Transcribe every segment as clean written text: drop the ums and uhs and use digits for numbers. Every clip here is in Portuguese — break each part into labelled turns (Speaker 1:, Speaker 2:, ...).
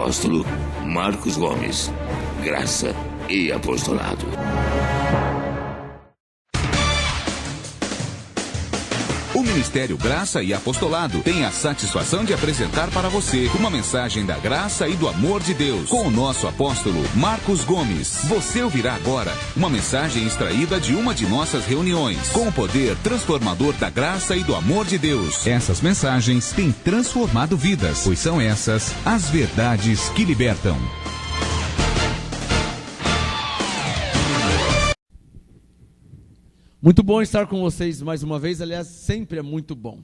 Speaker 1: apóstolo Marcos Gomes. Graça e apostolado.
Speaker 2: O Ministério Graça e Apostolado tem a satisfação de apresentar para você uma mensagem da graça e do amor de Deus com o nosso apóstolo Marcos Gomes. Você ouvirá agora uma mensagem extraída de uma de nossas reuniões com o poder transformador da graça e do amor de Deus. Essas mensagens têm transformado vidas, pois são essas as verdades que libertam.
Speaker 3: Muito bom estar com vocês mais uma vez, aliás, sempre é muito bom.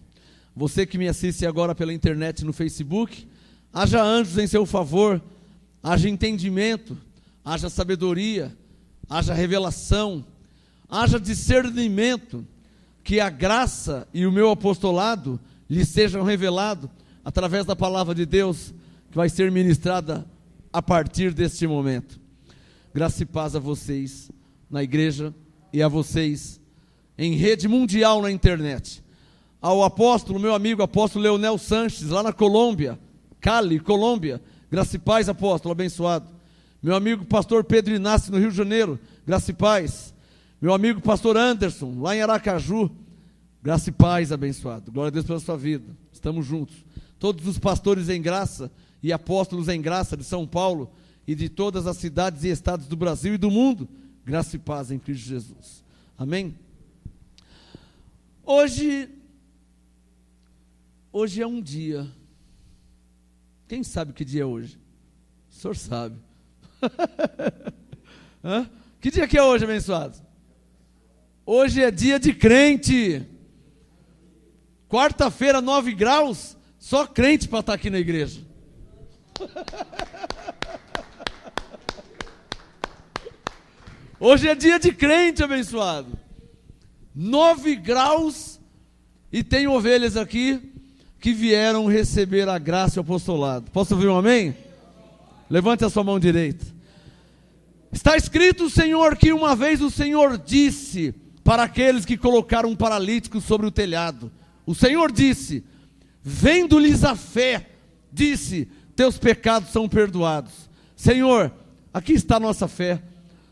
Speaker 3: Você que me assiste agora pela internet no Facebook, haja anjos em seu favor, haja entendimento, haja sabedoria, haja revelação, haja discernimento, que a graça e o meu apostolado lhe sejam revelados através da palavra de Deus, que vai ser ministrada a partir deste momento. Graça e paz a vocês na igreja e a vocês em rede mundial na internet. Ao apóstolo, meu amigo apóstolo Leonel Sanches, lá na Colômbia, Cali, Colômbia, graça e paz, apóstolo, abençoado. Meu amigo pastor Pedro Inácio, no Rio de Janeiro, graça e paz. Meu amigo pastor Anderson, lá em Aracaju, graça e paz, abençoado. Glória a Deus pela sua vida, estamos juntos. Todos os pastores em graça e apóstolos em graça de São Paulo e de todas as cidades e estados do Brasil e do mundo, graça e paz em Cristo Jesus. Amém? Hoje é um dia. Quem sabe que dia é hoje? O senhor sabe. Que dia que é hoje, abençoados? Hoje é dia de crente. Quarta-feira, 9 graus. Só crente para estar aqui na igreja. Hoje é dia de crente, abençoado. 9 graus, e tem ovelhas aqui que vieram receber a graça e o apostolado. Posso ouvir um amém? Levante a sua mão direita. Está escrito, Senhor, que uma vez o Senhor disse para aqueles que colocaram um paralítico sobre o telhado. O Senhor disse, vendo-lhes a fé, disse, teus pecados são perdoados. Senhor, aqui está a nossa fé.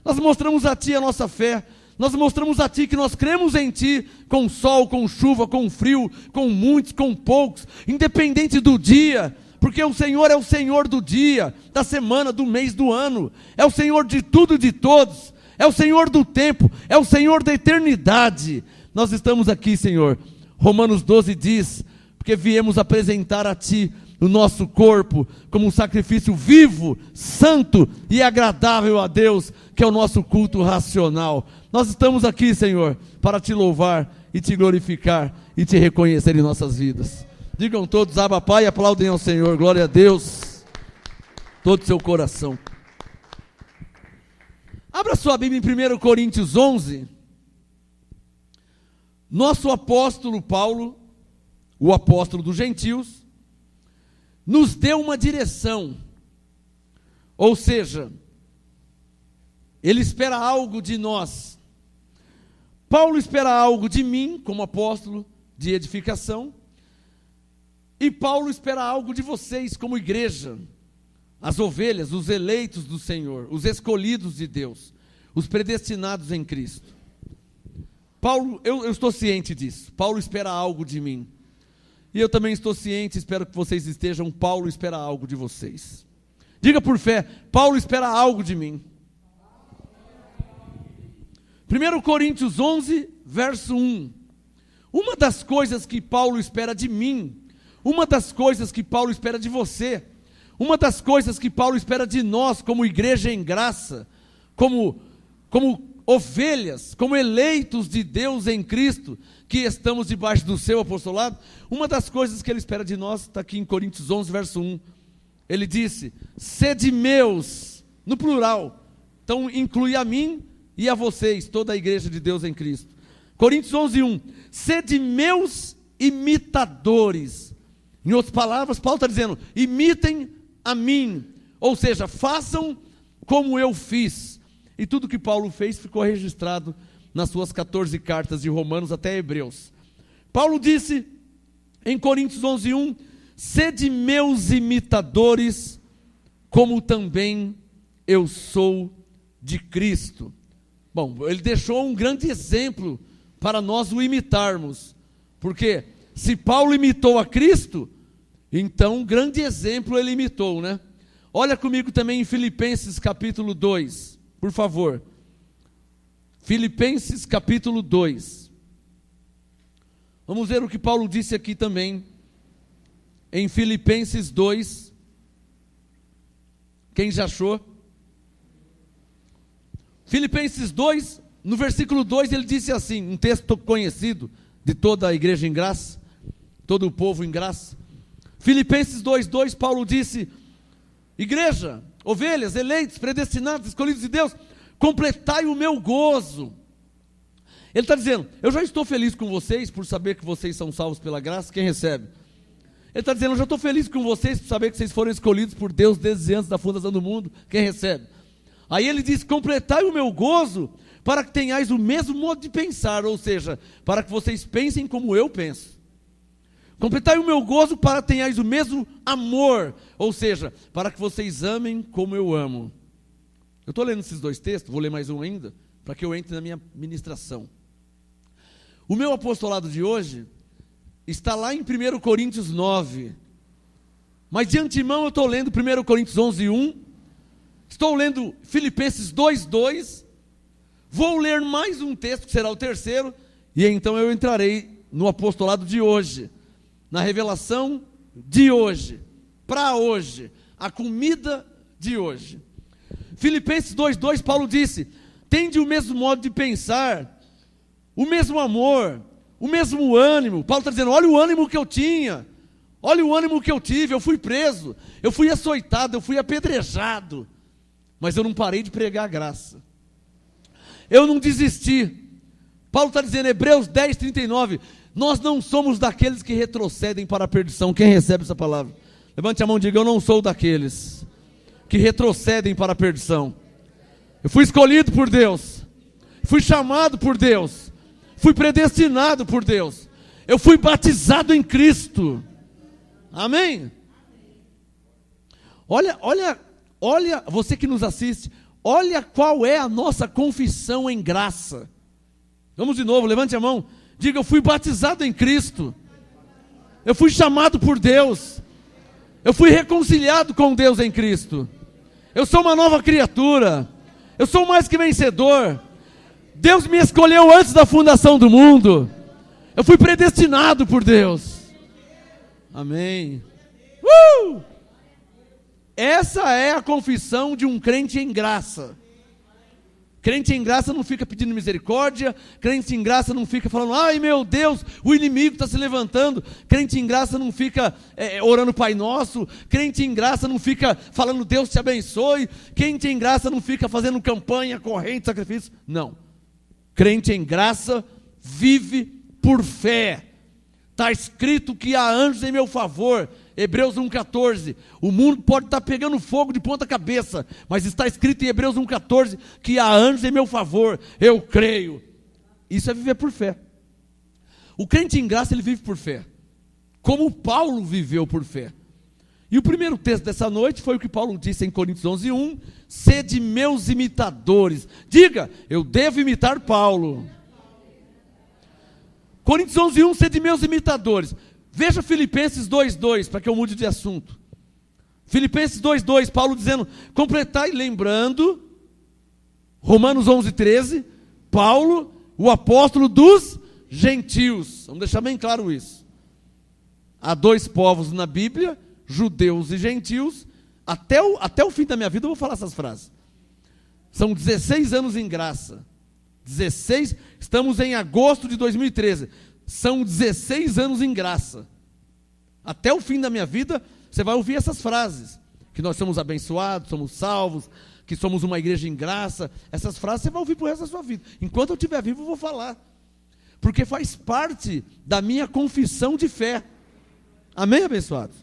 Speaker 3: Nós mostramos a Ti a nossa fé. Nós mostramos a Ti que nós cremos em Ti, com sol, com chuva, com frio, com muitos, com poucos, independente do dia, porque o Senhor é o Senhor do dia, da semana, do mês, do ano, é o Senhor de tudo e de todos, é o Senhor do tempo, é o Senhor da eternidade. Nós estamos aqui, Senhor. Romanos 12 diz, porque viemos apresentar a Ti o nosso corpo como um sacrifício vivo, santo e agradável a Deus, que é o nosso culto racional. Nós estamos aqui, Senhor, para Te louvar e Te glorificar e Te reconhecer em nossas vidas. Digam todos, Abba Pai, e aplaudem ao Senhor, glória a Deus, todo o seu coração. Abra sua Bíblia em 1 Coríntios 11. Nosso apóstolo Paulo, o apóstolo dos gentios, nos deu uma direção, ou seja, ele espera algo de nós. Paulo espera algo de mim, como apóstolo de edificação, e Paulo espera algo de vocês, como igreja, as ovelhas, os eleitos do Senhor, os escolhidos de Deus, os predestinados em Cristo. Paulo, eu estou ciente disso, Paulo espera algo de mim. E eu também estou ciente, espero que vocês estejam, Paulo espera algo de vocês. Diga por fé, Paulo espera algo de mim. 1 Coríntios 11, verso 1. Uma das coisas que Paulo espera de mim, uma das coisas que Paulo espera de você, uma das coisas que Paulo espera de nós, como igreja em graça, como ovelhas, como eleitos de Deus em Cristo, que estamos debaixo do seu apostolado, uma das coisas que ele espera de nós, está aqui em Coríntios 11, verso 1, ele disse, sede meus, no plural, então inclui a mim e a vocês, toda a igreja de Deus em Cristo. Coríntios 11, 1, sede meus imitadores. Em outras palavras, Paulo está dizendo, imitem a mim, ou seja, façam como eu fiz. E tudo que Paulo fez ficou registrado nas suas 14 cartas de Romanos até Hebreus. Paulo disse em Coríntios 11, 1, sede meus imitadores, como também eu sou de Cristo. Bom, ele deixou um grande exemplo para nós o imitarmos, porque se Paulo imitou a Cristo, então um grande exemplo ele imitou, né? Olha comigo também em Filipenses capítulo 2, por favor. Filipenses capítulo 2. Vamos ver o que Paulo disse aqui também, em Filipenses 2. Quem já achou? Filipenses 2, no versículo 2, ele disse assim, um texto conhecido de toda a igreja em graça, todo o povo em graça. Filipenses 2:2, Paulo disse: igreja, ovelhas, eleitos, predestinados, escolhidos de Deus, completai o meu gozo. Ele está dizendo, eu já estou feliz com vocês por saber que vocês são salvos pela graça. Quem recebe? Ele está dizendo, eu já estou feliz com vocês por saber que vocês foram escolhidos por Deus desde antes da fundação do mundo. Quem recebe? Aí ele diz, completai o meu gozo para que tenhais o mesmo modo de pensar, ou seja, para que vocês pensem como eu penso. Completai o meu gozo para que tenhais o mesmo amor, ou seja, para que vocês amem como eu amo. Eu estou lendo esses dois textos, vou ler mais um ainda, para que eu entre na minha ministração. O meu apostolado de hoje está lá em 1 Coríntios 9, mas de antemão eu estou lendo 1 Coríntios 11:1, estou lendo Filipenses 2:2, vou ler mais um texto que será o terceiro, e então eu entrarei no apostolado de hoje, na revelação de hoje, para hoje, a comida de hoje. Filipenses 2:2, Paulo disse, tende o mesmo modo de pensar, o mesmo amor, o mesmo ânimo. Paulo está dizendo, olha o ânimo que eu tinha, olha o ânimo que eu tive, eu fui preso, eu fui açoitado, eu fui apedrejado, mas eu não parei de pregar a graça, eu não desisti. Paulo está dizendo, Hebreus 10:39, nós não somos daqueles que retrocedem para a perdição. Quem recebe essa palavra? Levante a mão e diga, eu não sou daqueles que retrocedem para a perdição. Eu fui escolhido por Deus, fui chamado por Deus, fui predestinado por Deus, eu fui batizado em Cristo. Amém? Olha, você que nos assiste, olha qual é a nossa confissão em graça. Vamos de novo, levante a mão, diga, eu fui batizado em Cristo, eu fui chamado por Deus, eu fui reconciliado com Deus em Cristo, eu sou uma nova criatura, eu sou mais que vencedor, Deus me escolheu antes da fundação do mundo, eu fui predestinado por Deus. Amém. Essa é a confissão de um crente em graça. Crente em graça não fica pedindo misericórdia, crente em graça não fica falando, ai meu Deus, o inimigo está se levantando, crente em graça não fica orando Pai Nosso, crente em graça não fica falando Deus te abençoe, crente em graça não fica fazendo campanha, corrente, sacrifício, não. Crente em graça vive por fé. Está escrito que há anjos em meu favor, Hebreus 1,14, o mundo pode estar pegando fogo de ponta cabeça, mas está escrito em Hebreus 1,14, que há anjos em meu favor, eu creio. Isso é viver por fé. O crente em graça, ele vive por fé, como Paulo viveu por fé. E o primeiro texto dessa noite foi o que Paulo disse em Coríntios 11:1, sede meus imitadores. Diga, eu devo imitar Paulo. Coríntios 11:1, sede meus imitadores. Veja Filipenses 2:2, para que eu mude de assunto. Filipenses 2:2, Paulo dizendo, completai, lembrando, Romanos 11:13, Paulo, o apóstolo dos gentios. Vamos deixar bem claro isso. Há dois povos na Bíblia, judeus e gentios. Até o fim da minha vida eu vou falar essas frases. São 16 anos em graça. 16, estamos em agosto de 2013. São 16 anos em graça. Até o fim da minha vida, você vai ouvir essas frases. Que nós somos abençoados, somos salvos, que somos uma igreja em graça. Essas frases você vai ouvir pro resto da sua vida. Enquanto eu estiver vivo, eu vou falar. Porque faz parte da minha confissão de fé. Amém, abençoados?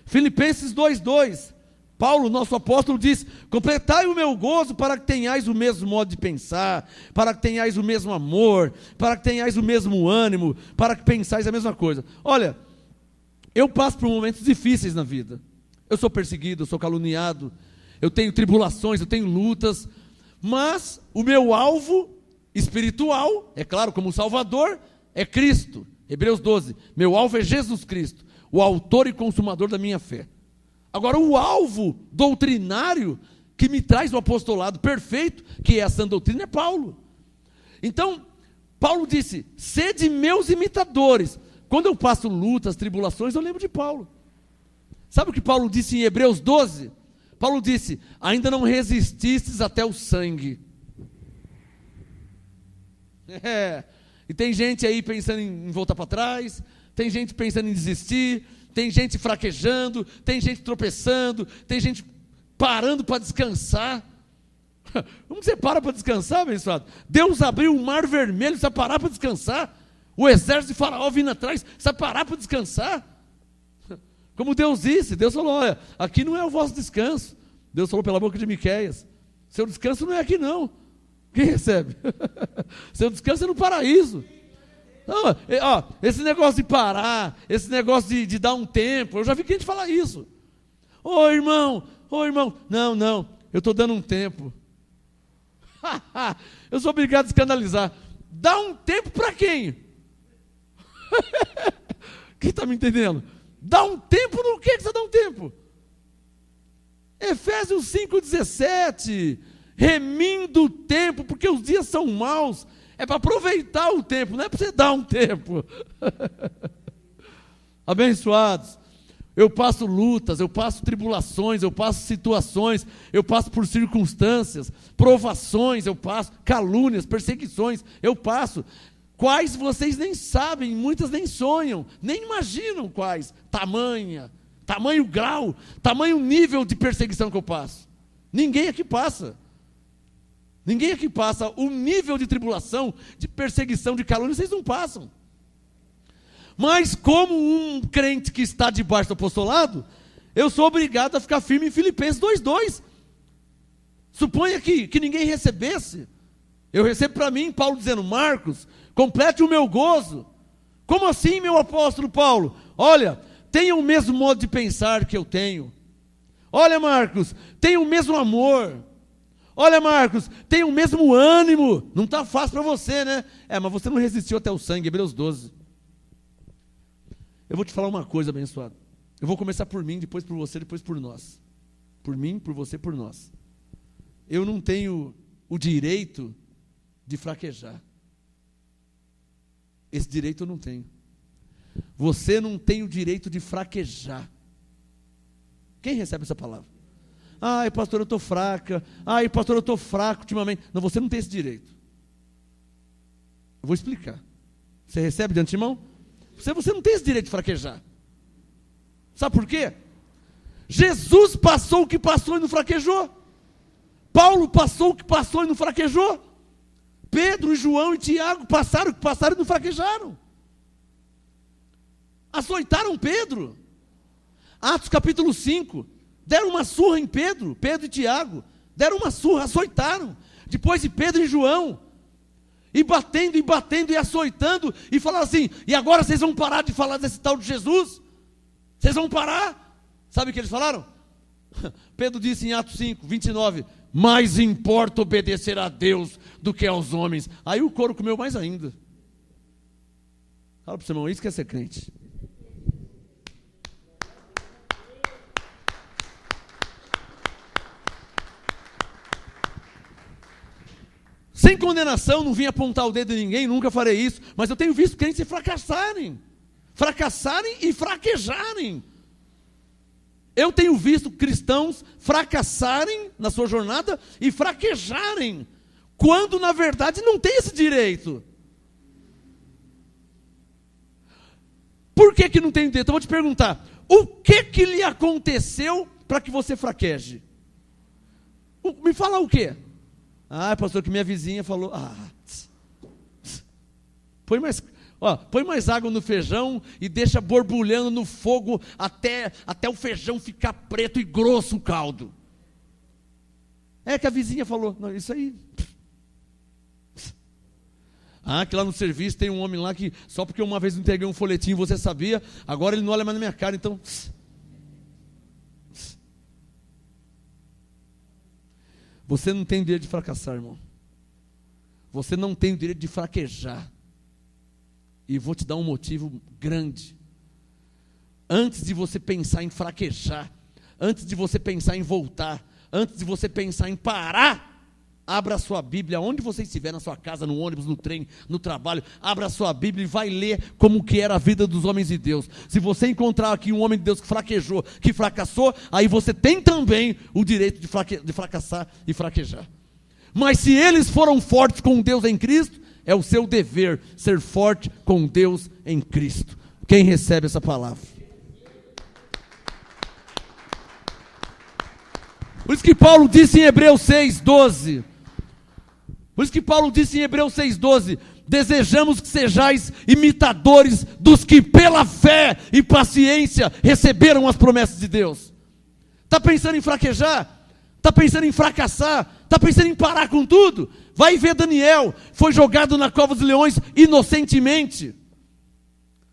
Speaker 3: Filipenses 2:2. Paulo, nosso apóstolo, diz, completai o meu gozo para que tenhais o mesmo modo de pensar, para que tenhais o mesmo amor, para que tenhais o mesmo ânimo, para que pensais a mesma coisa. Olha, eu passo por momentos difíceis na vida. Eu sou perseguido, eu sou caluniado, eu tenho tribulações, eu tenho lutas, mas o meu alvo espiritual, é claro, como Salvador, é Cristo. Hebreus 12, meu alvo é Jesus Cristo, o autor e consumador da minha fé. Agora, o alvo doutrinário que me traz o apostolado perfeito, que é a sã doutrina, é Paulo. Então, Paulo disse, sede meus imitadores. Quando eu passo lutas, tribulações, eu lembro de Paulo. Sabe o que Paulo disse em Hebreus 12? Paulo disse, ainda não resististes até o sangue. E tem gente aí pensando em voltar para trás, tem gente pensando em desistir, tem gente fraquejando, tem gente tropeçando, tem gente parando para descansar. Como você para para descansar, abençoado? Deus abriu o mar vermelho, você vai parar para descansar? O exército de Faraó vindo atrás, você vai parar para descansar? Como Deus disse, Deus falou, olha, aqui não é o vosso descanso. Deus falou pela boca de Miqueias, seu descanso não é aqui não. Quem recebe? Seu descanso é no paraíso. Não, esse negócio de parar, esse negócio de dar um tempo, eu já vi gente falar isso. Ô irmão, não, eu estou dando um tempo. Eu sou obrigado a escandalizar. Dá um tempo para quem? Quem está me entendendo? Dá um tempo no que você dá um tempo? Efésios 5,17, remindo o tempo, porque os dias são maus, é para aproveitar o tempo, não é para você dar um tempo. Abençoados, eu passo lutas, eu passo tribulações, eu passo situações, eu passo por circunstâncias, provações, eu passo, calúnias, perseguições, eu passo, quais vocês nem sabem, muitas nem sonham, nem imaginam quais, tamanho grau, tamanho nível de perseguição que eu passo. Ninguém aqui passa o nível de tribulação, de perseguição, de calúnia, vocês não passam. Mas como um crente que está debaixo do apostolado, eu sou obrigado a ficar firme em Filipenses 2:2. Suponha que ninguém recebesse, eu recebo para mim, Paulo dizendo, Marcos, complete o meu gozo. Como assim, meu apóstolo Paulo? Olha, tenha o mesmo modo de pensar que eu tenho. Olha, Marcos, tenha o mesmo amor. Olha, Marcos, tenha o mesmo ânimo. Não está fácil para você, né? Mas você não resistiu até o sangue, Hebreus 12. Eu vou te falar uma coisa, abençoado. Eu vou começar por mim, depois por você, depois por nós. Por mim, por você, por nós. Eu não tenho o direito de fraquejar. Esse direito eu não tenho. Você não tem o direito de fraquejar. Quem recebe essa palavra? Ai, pastor, eu estou fraca. Ai, pastor, eu estou fraco ultimamente. Não, você não tem esse direito. Eu vou explicar. Você recebe de antemão? Você não tem esse direito de fraquejar. Sabe por quê? Jesus passou o que passou e não fraquejou. Paulo passou o que passou e não fraquejou. Pedro, João e Tiago passaram o que passaram e não fraquejaram. Açoitaram Pedro. Atos capítulo 5. Deram uma surra em Pedro e Tiago. Deram uma surra, açoitaram. Depois de Pedro e João. E batendo e açoitando. E falaram assim, e agora vocês vão parar de falar desse tal de Jesus? Vocês vão parar? Sabe o que eles falaram? Pedro disse em Atos 5, 29, mais importa obedecer a Deus do que aos homens. Aí o couro comeu mais ainda. Fala para o seu irmão, isso que é ser crente. Sem condenação, não vim apontar o dedo em ninguém, nunca farei isso, mas eu tenho visto crentes fracassarem e fraquejarem. Eu tenho visto cristãos fracassarem na sua jornada e fraquejarem, quando na verdade não tem esse direito. Por que não tem direito? Eu vou te perguntar, o que lhe aconteceu para que você fraqueje? Me fala o quê? Pastor, que minha vizinha falou, põe mais água no feijão e deixa borbulhando no fogo até o feijão ficar preto e grosso o caldo. É que a vizinha falou, não, isso aí. Que lá no serviço tem um homem lá que, só porque uma vez eu entreguei um folhetinho, você sabia, agora ele não olha mais na minha cara, então. Você não tem o direito de fracassar, irmão. Você não tem o direito de fraquejar. E vou te dar um motivo grande. Antes de você pensar em fraquejar, antes de você pensar em voltar, antes de você pensar em parar, abra a sua Bíblia, onde você estiver, na sua casa, no ônibus, no trem, no trabalho, abra a sua Bíblia e vai ler como que era a vida dos homens de Deus. Se você encontrar aqui um homem de Deus que fraquejou, que fracassou, aí você tem também o direito de fracassar e fraquejar. Mas se eles foram fortes com Deus em Cristo, é o seu dever ser forte com Deus em Cristo. Quem recebe essa palavra? Por isso que Paulo disse em Hebreus 6:12, desejamos que sejais imitadores dos que pela fé e paciência receberam as promessas de Deus. Está pensando em fraquejar? Está pensando em fracassar? Está pensando em parar com tudo? Vai ver Daniel, foi jogado na cova dos leões inocentemente.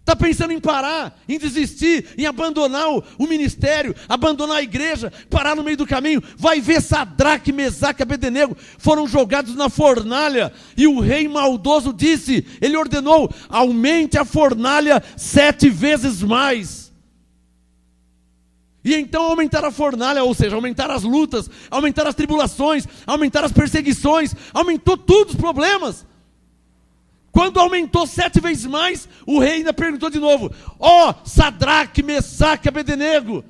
Speaker 3: Está pensando em parar, em desistir, em abandonar o ministério, abandonar a igreja, parar no meio do caminho? Vai ver Sadraque, Mesaque e Abednego foram jogados na fornalha, e o rei maldoso disse, ele ordenou, aumente a fornalha 7 vezes mais. E então aumentaram a fornalha, ou seja, aumentaram as lutas, aumentaram as tribulações, aumentaram as perseguições, aumentou todos os problemas. Quando aumentou 7 vezes mais, o rei ainda perguntou de novo, Sadraque, Mesaque e Abednego,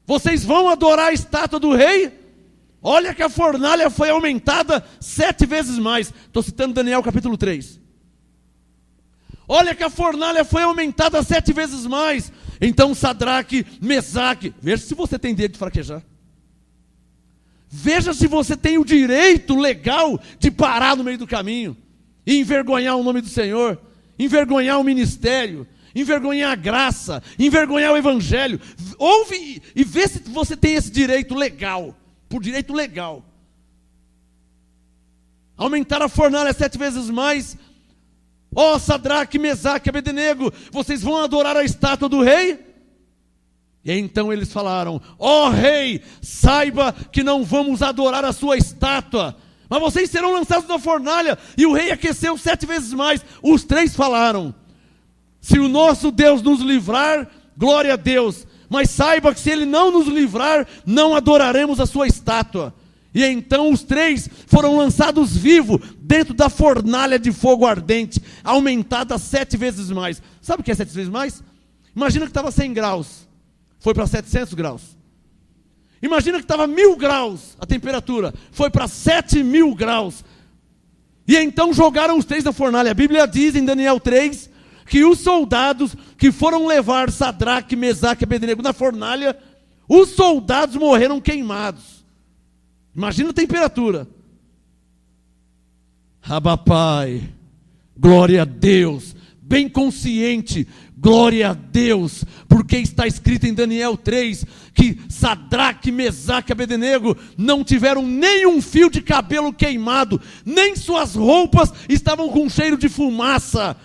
Speaker 3: vocês vão adorar a estátua do rei? Olha que a fornalha foi aumentada 7 vezes mais. Estou citando Daniel capítulo 3. Olha que a fornalha foi aumentada 7 vezes mais. Então Sadraque, Mesaque, veja se você tem direito de fraquejar. Veja se você tem o direito legal de parar no meio do caminho e envergonhar o nome do Senhor, envergonhar o ministério, envergonhar a graça, envergonhar o evangelho. Ouve e vê se você tem esse direito legal, por direito legal. Aumentar a fornalha 7 vezes mais. Sadraque, Mesaque e Abednego, vocês vão adorar a estátua do rei? E então eles falaram, rei, saiba que não vamos adorar a sua estátua, mas vocês serão lançados na fornalha. E o rei aqueceu 7 vezes mais. Os 3 falaram, se o nosso Deus nos livrar, glória a Deus, mas saiba que se Ele não nos livrar, não adoraremos a sua estátua. E então os 3 foram lançados vivos dentro da fornalha de fogo ardente, aumentada 7 vezes mais. Sabe o que é 7 vezes mais? Imagina que estava 100 graus, foi para 700 graus. Imagina que estava 1000 graus a temperatura, foi para 7000 graus. E então jogaram os 3 na fornalha. A Bíblia diz em Daniel 3, que os soldados que foram levar Sadraque, Mesaque e Abednego na fornalha, os soldados morreram queimados. Imagina a temperatura. Pai, glória a Deus, bem consciente, glória a Deus, porque está escrito em Daniel 3, que Sadraque, Mesaque e Abednego não tiveram nenhum fio de cabelo queimado, nem suas roupas estavam com cheiro de fumaça.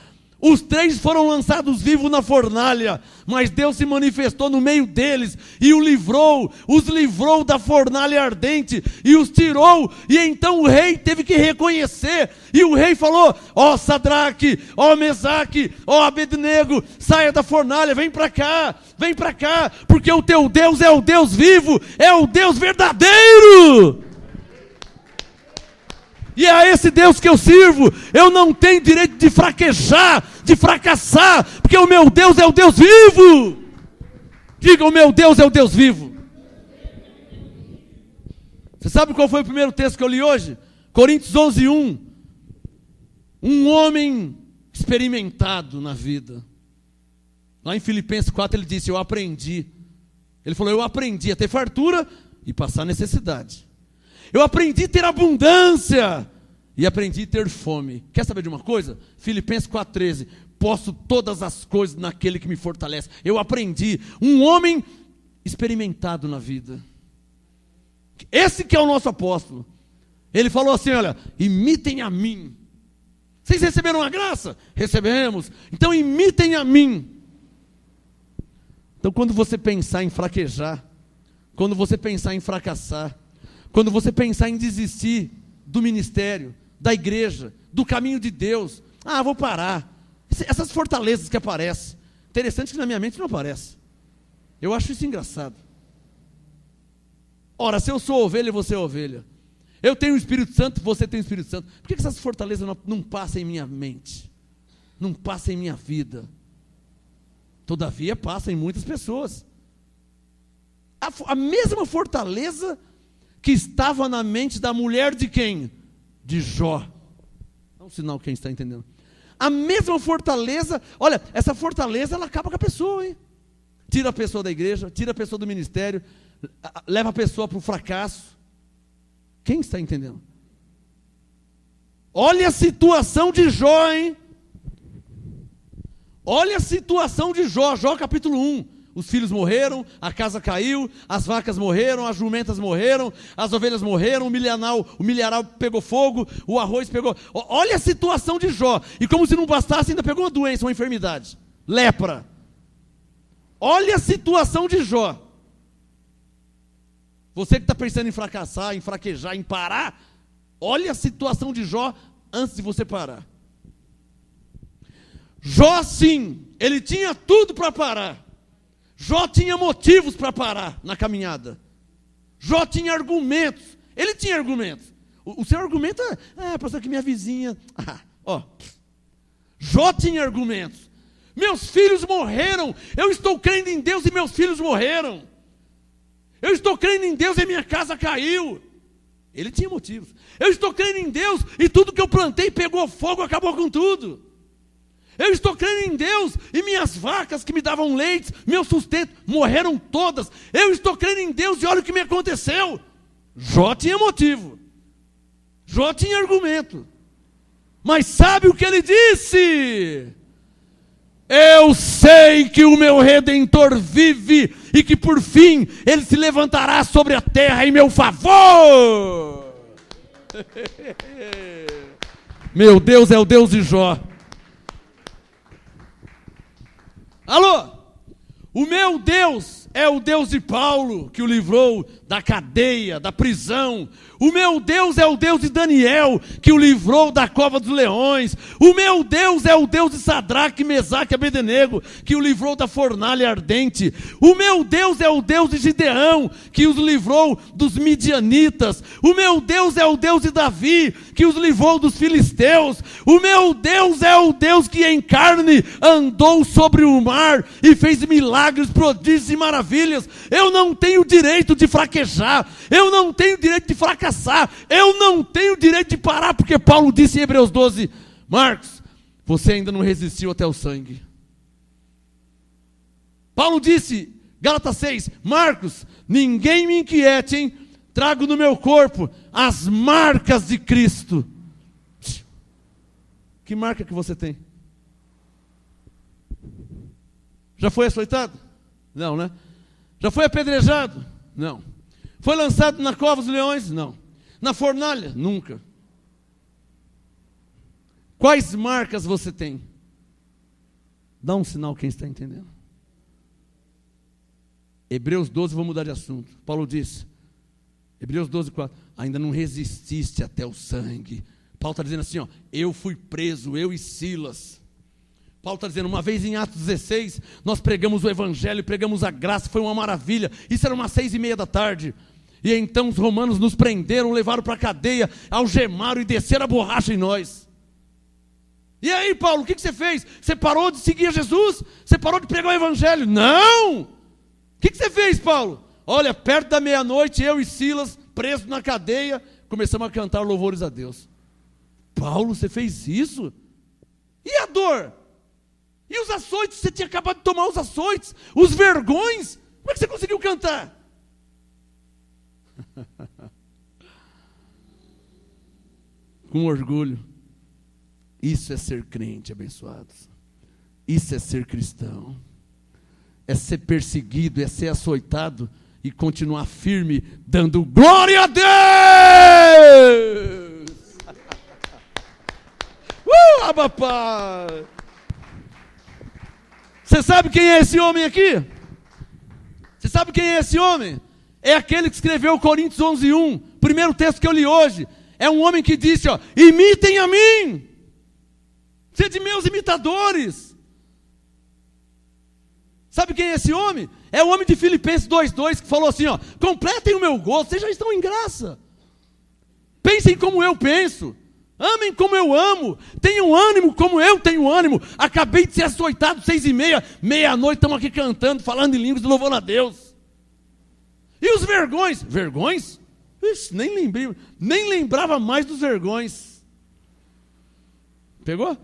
Speaker 3: Os 3 foram lançados vivos na fornalha, mas Deus se manifestou no meio deles e os livrou da fornalha ardente e os tirou. E então o rei teve que reconhecer, e o rei falou, Sadraque, Mesaque, Abednego, saia da fornalha, vem para cá, porque o teu Deus é o Deus vivo, é o Deus verdadeiro. E a esse Deus que eu sirvo, eu não tenho direito de fraquejar, de fracassar, porque o meu Deus é o Deus vivo. Diga, o meu Deus é o Deus vivo. Você sabe qual foi o primeiro texto que eu li hoje? Coríntios 11:1. Um homem experimentado na vida. Lá em Filipenses 4 ele disse, eu aprendi. Ele falou, eu aprendi a ter fartura e passar necessidade. Eu aprendi a ter abundância e aprendi a ter fome. Quer saber de uma coisa? Filipenses 4,13. Posso todas as coisas naquele que me fortalece. Eu aprendi. Um homem experimentado na vida. Esse que é o nosso apóstolo. Ele falou assim, olha, imitem a mim. Vocês receberam a graça? Recebemos. Então imitem a mim. Então quando você pensar em fraquejar, quando você pensar em fracassar, quando você pensar em desistir do ministério, da igreja, do caminho de Deus, vou parar. Essas fortalezas que aparecem, interessante que na minha mente não aparece. Eu acho isso engraçado. Ora, se eu sou ovelha e você é ovelha, eu tenho o Espírito Santo, você tem o Espírito Santo, por que essas fortalezas não passam em minha mente? Não passam em minha vida? Todavia passa em muitas pessoas. A mesma fortaleza que estava na mente da mulher de quem? De Jó. Dá um sinal quem está entendendo. A mesma fortaleza, olha, essa fortaleza ela acaba com a pessoa, hein? Tira a pessoa da igreja, tira a pessoa do ministério, leva a pessoa para o fracasso. Quem está entendendo? Olha a situação de Jó, hein? Olha a situação de Jó, Jó capítulo 1. Os filhos morreram, a casa caiu, as vacas morreram, as jumentas morreram, as ovelhas morreram, o milharal pegou fogo, o arroz pegou... Olha a situação de Jó. E como se não bastasse, ainda pegou uma doença, uma enfermidade. Lepra. Olha a situação de Jó. Você que está pensando em fracassar, em fraquejar, em parar, olha a situação de Jó antes de você parar. Jó, sim, ele tinha tudo para parar. Jó tinha motivos para parar na caminhada. Jó tinha argumentos. Ele tinha argumentos. O seu argumento pastor, que minha vizinha... Jó tinha argumentos. Meus filhos morreram. Eu estou crendo em Deus e meus filhos morreram. Eu estou crendo em Deus e minha casa caiu. Ele tinha motivos. Eu estou crendo em Deus e tudo que eu plantei pegou fogo, acabou com tudo. Eu estou crendo em Deus e minhas vacas que me davam leite, meu sustento, morreram todas. Eu estou crendo em Deus e olha o que me aconteceu. Jó tinha motivo. Jó tinha argumento. Mas sabe o que ele disse? Eu sei que o meu Redentor vive e que por fim ele se levantará sobre a terra em meu favor. Meu Deus é o Deus de Jó. Alô? O meu Deus é o Deus de Paulo, que o livrou da cadeia, da prisão. O meu Deus é o Deus de Daniel, que o livrou da cova dos leões. O meu Deus é o Deus de Sadraque, Mesaque e Abednego, que o livrou da fornalha ardente. O meu Deus é o Deus de Gideão, que os livrou dos midianitas. O meu Deus é o Deus de Davi, que os livrou dos filisteus. O meu Deus é o Deus que em carne andou sobre o mar e fez milagres, prodígios e maravilhas. Eu não tenho direito de fraquejar, eu não tenho direito de fracassar, eu não tenho direito de parar, porque Paulo disse em Hebreus 12, Marcos, você ainda não resistiu até o sangue. Paulo disse, Gálatas 6, Marcos, ninguém me inquiete, hein? Trago no meu corpo as marcas de Cristo. Que marca que você tem? Já foi açoitado? Não, né? Já foi apedrejado? Não. Foi lançado na cova dos leões? Não. Na fornalha? Nunca. Quais marcas você tem? Dá um sinal quem está entendendo. Hebreus 12, vou mudar de assunto. Paulo disse, Hebreus 12, 4, ainda não resististe até o sangue. Paulo está dizendo assim, eu fui preso, eu e Silas. Paulo está dizendo, uma vez em Atos 16, nós pregamos o evangelho, pregamos a graça, foi uma maravilha. Isso era umas 6:30 da tarde. E então os romanos nos prenderam, levaram para a cadeia, algemaram e desceram a borracha em nós. E aí, Paulo, o que você fez? Você parou de seguir Jesus? Você parou de pregar o evangelho? Não! O que você fez, Paulo? Olha, perto da meia-noite, eu e Silas, presos na cadeia, começamos a cantar louvores a Deus. Paulo, você fez isso? E a dor? E os açoites? Você tinha acabado de tomar os açoites, os vergões. Como é que você conseguiu cantar? Com orgulho. Isso é ser crente, abençoados. Isso é ser cristão. É ser perseguido, é ser açoitado e continuar firme, dando glória a Deus. Abba, Pai. Você sabe quem é esse homem aqui? Você sabe quem é esse homem? É aquele que escreveu Coríntios 11:1. primeiro texto que eu li hoje, é um homem que disse, ó, imitem a mim, sede meus imitadores. Sabe quem é esse homem? É o homem de Filipenses 2:2 que falou assim, ó, completem o meu gozo, vocês já estão em graça. Pensem como eu penso, amem como eu amo, tenham ânimo como eu tenho ânimo. Acabei de ser açoitado 6:30, meia-noite, estamos aqui cantando, falando em línguas e louvando a Deus. E os vergões? Vergões? Ixi, nem lembrava mais dos vergões. Pegou?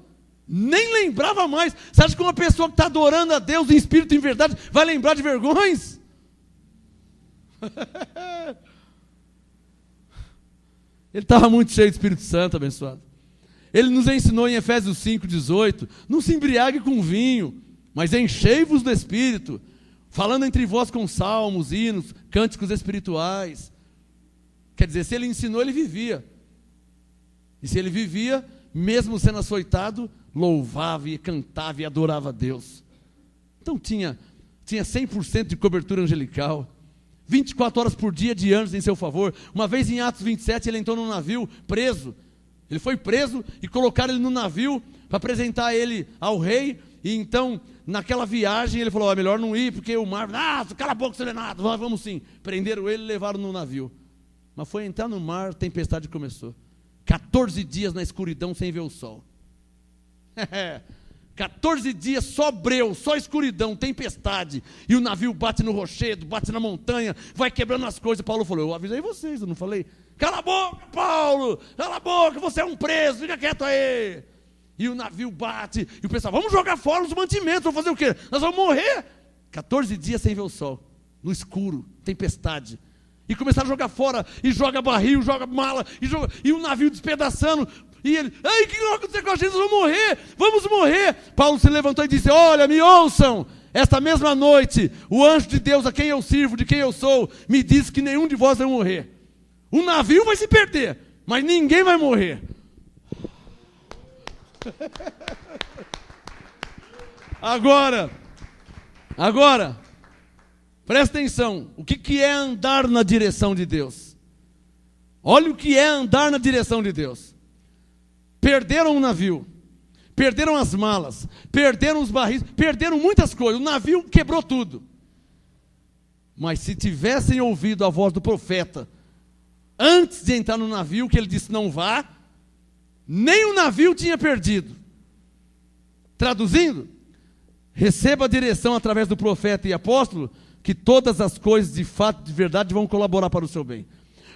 Speaker 3: Nem lembrava mais. Você acha que uma pessoa que está adorando a Deus em espírito e em verdade vai lembrar de vergões? Ele estava muito cheio do Espírito Santo, abençoado. Ele nos ensinou em Efésios 5:18, não se embriague com vinho, mas enchei-vos do Espírito, falando entre vós com salmos, hinos, cânticos espirituais. Quer dizer, se ele ensinou, ele vivia. E se ele vivia, mesmo sendo açoitado, louvava e cantava e adorava a Deus. Então tinha 100% de cobertura angelical, 24 horas por dia de anjos em seu favor. Uma vez em Atos 27, ele entrou num navio preso. Ele foi preso e colocaram ele no navio para apresentar ele ao rei. E então, naquela viagem, ele falou, é melhor não ir, porque o mar, cala a boca, você não é nada, vamos sim. Prenderam ele e levaram no navio. Mas foi entrar no mar, a tempestade começou. 14 dias na escuridão sem ver o sol. 14 dias só breu, só escuridão, tempestade. E o navio bate no rochedo, bate na montanha, vai quebrando as coisas. Paulo falou, eu avisei vocês, eu não falei? Cala a boca, Paulo, cala a boca, você é um preso, fica quieto aí. E o navio bate, e o pessoal, vamos jogar fora os mantimentos, vamos fazer o quê? Nós vamos morrer. 14 dias sem ver o sol, no escuro, tempestade. E começaram a jogar fora, e joga barril, joga mala, e o navio despedaçando. E ele, ai, que vai acontecer com a gente? Nós vamos morrer. Paulo se levantou e disse, olha, me ouçam. Esta mesma noite, o anjo de Deus a quem eu sirvo, de quem eu sou, me disse que nenhum de vós vai morrer. O navio vai se perder, mas ninguém vai morrer. Agora, presta atenção, o que é andar na direção de Deus? Olha o que é andar na direção de Deus. Perderam o navio, perderam as malas, perderam os barris, perderam muitas coisas, o navio quebrou tudo. Mas se tivessem ouvido a voz do profeta, antes de entrar no navio, que ele disse não vá, nem o navio tinha perdido. Traduzindo, receba a direção através do profeta e apóstolo, que todas as coisas de fato, de verdade, vão colaborar para o seu bem.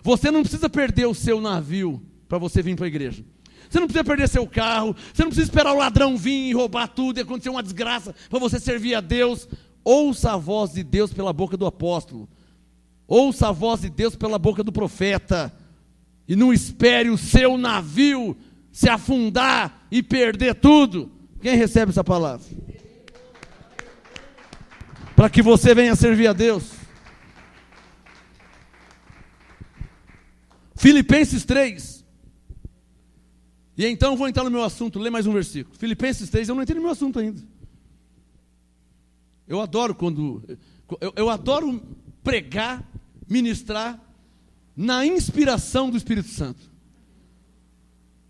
Speaker 3: Você não precisa perder o seu navio para você vir para a igreja. Você não precisa perder seu carro, você não precisa esperar o ladrão vir e roubar tudo e acontecer uma desgraça para você servir a Deus. Ouça a voz de Deus pela boca do apóstolo. Ouça a voz de Deus pela boca do profeta. E não espere o seu navio se afundar e perder tudo. Quem recebe essa palavra? Para que você venha servir a Deus. Filipenses 3. E então eu vou entrar no meu assunto, ler mais um versículo. Filipenses 3, eu não entrei no meu assunto ainda. Eu adoro eu adoro pregar, ministrar na inspiração do Espírito Santo.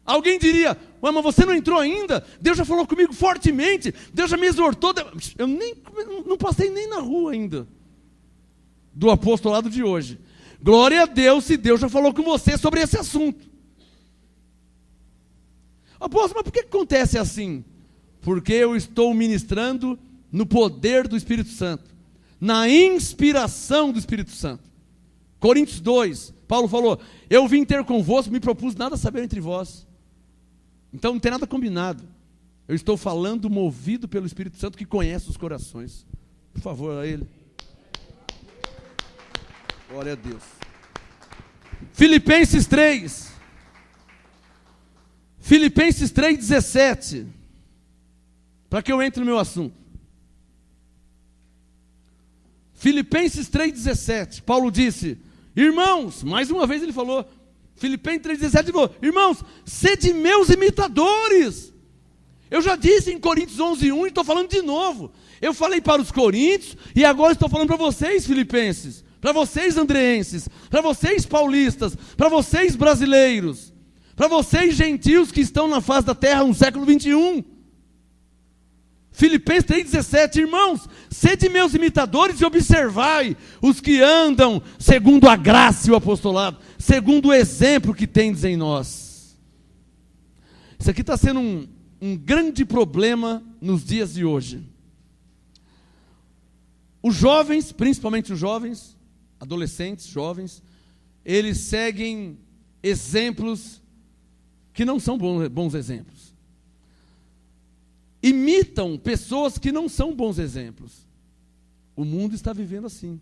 Speaker 3: Alguém diria, mas você não entrou ainda? Deus já falou comigo fortemente, Deus já me exortou. Eu não passei nem na rua ainda do apostolado de hoje. Glória a Deus se Deus já falou com você sobre esse assunto. Apóstolo, mas por que acontece assim? Porque eu estou ministrando no poder do Espírito Santo, na inspiração do Espírito Santo. Coríntios 2, Paulo falou, eu vim ter convosco, me propus nada saber entre vós. Então não tem nada combinado. Eu estou falando movido pelo Espírito Santo que conhece os corações. Por favor, a ele. Glória a Deus. Filipenses 3. Filipenses 3,17. Para que eu entre no meu assunto. Filipenses 3,17. Paulo disse, irmãos, mais uma vez ele falou, Filipenses 3,17 ele falou, irmãos, sede meus imitadores. Eu já disse em Coríntios 11:1 e estou falando de novo. Eu falei para os coríntios e agora estou falando para vocês, filipenses. para vocês andreenses, para vocês paulistas, para vocês brasileiros, para vocês gentios que estão na face da terra no século 21. Filipenses 3,17, irmãos, sede meus imitadores e observai os que andam segundo a graça e o apostolado, segundo o exemplo que tendes em nós. Isso aqui está sendo um grande problema nos dias de hoje. Os jovens, principalmente os jovens, adolescentes, jovens, eles seguem exemplos que não são bons exemplos. Imitam pessoas que não são bons exemplos. O mundo está vivendo assim.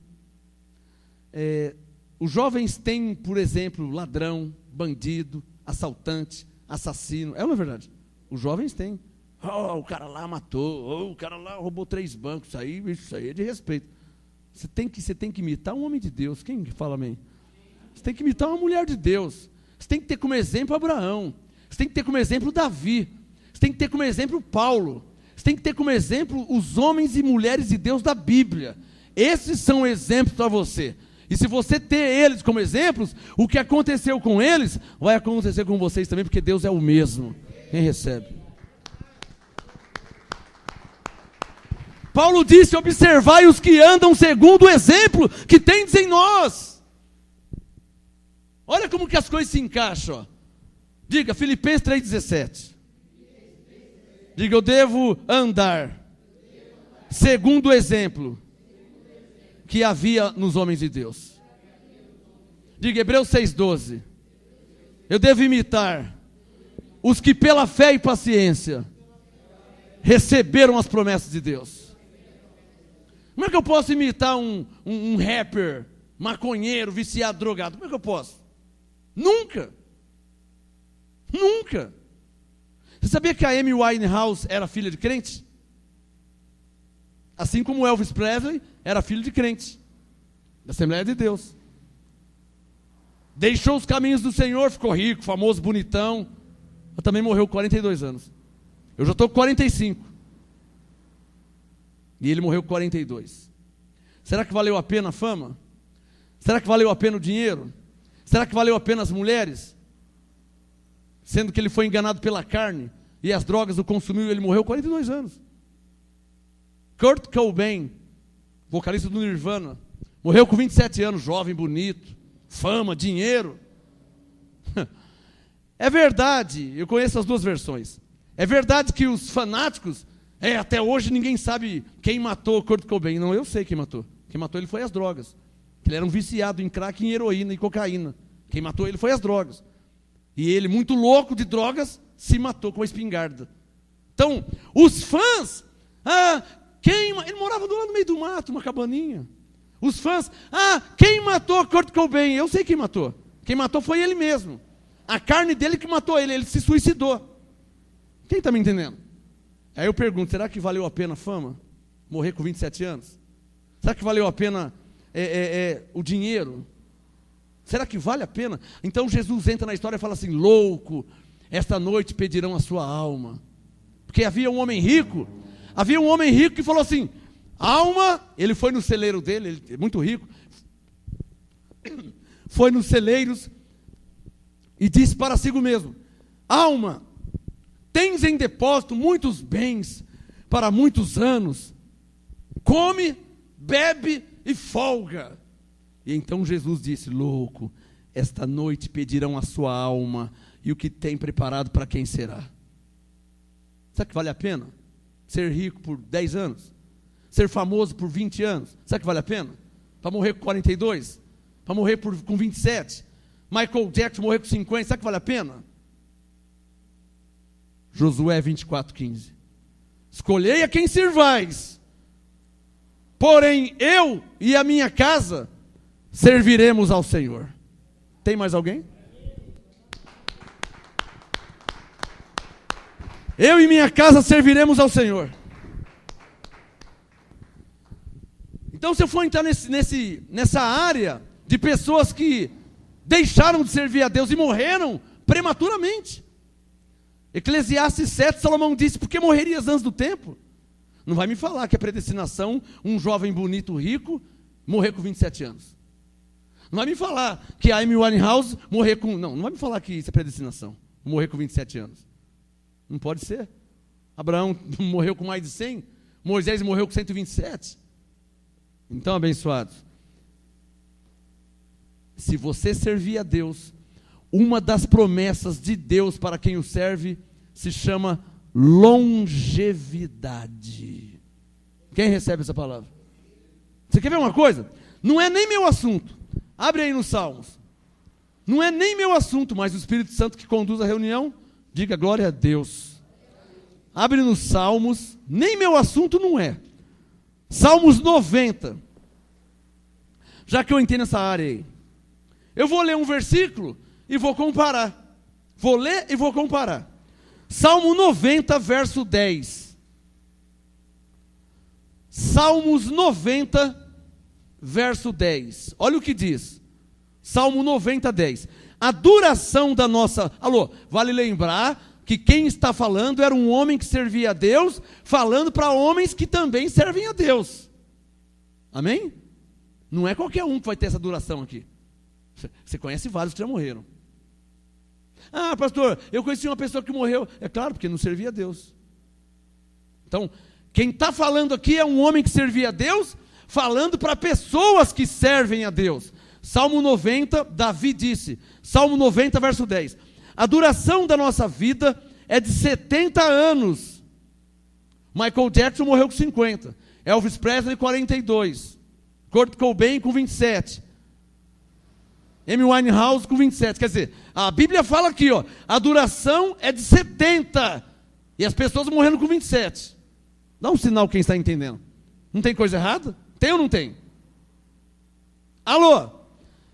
Speaker 3: Os jovens têm, por exemplo, ladrão, bandido, assaltante, assassino. É ou não é verdade? Os jovens têm. O cara lá matou, o cara lá roubou 3 bancos. Isso aí é de respeito. Você tem que imitar um homem de Deus. Quem fala amém? Você tem que imitar uma mulher de Deus. Você tem que ter como exemplo Abraão. Você tem que ter como exemplo Davi. Você tem que ter como exemplo Paulo. Você tem que ter como exemplo os homens e mulheres de Deus da Bíblia. Esses são exemplos para você. E se você ter eles como exemplos, o que aconteceu com eles, vai acontecer com vocês também, porque Deus é o mesmo. Quem recebe? Paulo disse, observai os que andam segundo o exemplo que tendes em nós. Olha como que as coisas se encaixam. Ó. Diga, Filipenses 3,17. Diga, eu devo andar segundo o exemplo que havia nos homens de Deus. Diga, Hebreus 6,12. Eu devo imitar os que pela fé e paciência receberam as promessas de Deus. Como é que eu posso imitar um rapper, maconheiro, viciado, drogado? Como é que eu posso? Nunca. Nunca. Você sabia que a Amy Winehouse era filha de crente? Assim como Elvis Presley era filho de crente, da Assembleia de Deus. Deixou os caminhos do Senhor, ficou rico, famoso, bonitão. Mas também morreu com 42 anos. Eu já estou com 45. E ele morreu com 42. Será que valeu a pena a fama? Será que valeu a pena o dinheiro? Será que valeu a pena as mulheres? Sendo que ele foi enganado pela carne e as drogas o consumiu e ele morreu com 42 anos. Kurt Cobain, vocalista do Nirvana, morreu com 27 anos, jovem, bonito, fama, dinheiro. É verdade, eu conheço as duas versões. É verdade que os fanáticos, até hoje ninguém sabe quem matou Kurt Cobain. Não, eu sei quem matou. Quem matou ele foi as drogas. Ele era um viciado em crack, em heroína e cocaína. Quem matou ele foi as drogas. E ele, muito louco de drogas, se matou com uma espingarda. Então, os fãs, ele morava do lado no meio do mato, uma cabaninha. Os fãs, quem matou Kurt Cobain? Eu sei quem matou. Quem matou foi ele mesmo. A carne dele que matou ele se suicidou. Quem está me entendendo? Aí eu pergunto, será que valeu a pena a fama? Morrer com 27 anos? Será que valeu a pena o dinheiro? Será que vale a pena? Então Jesus entra na história e fala assim, louco, esta noite pedirão a sua alma. Porque havia um homem rico que falou assim, alma, ele foi no celeiro dele, ele é muito rico, foi nos celeiros e disse para si mesmo, alma, tens em depósito muitos bens para muitos anos, come, bebe e folga. E então Jesus disse, louco, esta noite pedirão a sua alma, e o que tem preparado para quem será? Será que vale a pena? Ser rico por 10 anos? Ser famoso por 20 anos? Será que vale a pena? Para morrer com 42? Para morrer com 27? Michael Jackson morrer com 50? Será que vale a pena? Josué 24:15. Escolhei a quem servais, porém eu e a minha casa serviremos ao Senhor. Tem mais alguém? Eu e minha casa serviremos ao Senhor. Então, se eu for entrar nessa área de pessoas que deixaram de servir a Deus e morreram prematuramente. Eclesiastes 7, Salomão disse, por que morrerias antes do tempo? Não vai me falar que é predestinação um jovem bonito, rico, morrer com 27 anos. Não vai me falar que a Amy Winehouse morrer com... Não vai me falar que isso é predestinação. Morrer com 27 anos. Não pode ser. Abraão morreu com mais de 100. Moisés morreu com 127. Então, abençoados, se você servir a Deus, uma das promessas de Deus para quem o serve se chama longevidade. Quem recebe essa palavra? Você quer ver uma coisa? Não é nem meu assunto. Abre aí nos Salmos. Não é nem meu assunto, mas o Espírito Santo que conduz a reunião, diga glória a Deus. Abre nos Salmos, nem meu assunto não é. Salmos 90. Já que eu entendo essa área aí. Eu vou ler um versículo e vou comparar. Vou ler e vou comparar. Salmo 90, verso 10. Salmos 90, verso 10. Olha o que diz. Salmo 90, 10. A duração da nossa... Alô, vale lembrar que quem está falando era um homem que servia a Deus, falando para homens que também servem a Deus. Amém? Não é qualquer um que vai ter essa duração aqui. Você conhece vários que já morreram. Ah, pastor, eu conheci uma pessoa que morreu. É claro, porque não servia a Deus. Então, quem está falando aqui é um homem que servia a Deus, falando para pessoas que servem a Deus. Salmo 90, Davi disse, Salmo 90, verso 10. A duração da nossa vida é de 70 anos. Michael Jackson morreu com 50. Elvis Presley, 42. Kurt Cobain, com 27. Amy Winehouse, com 27. Quer dizer, a Bíblia fala aqui, ó, a duração é de 70. E as pessoas morrendo com 27. Dá um sinal quem está entendendo. Não tem coisa errada? Tem ou não tem? Alô?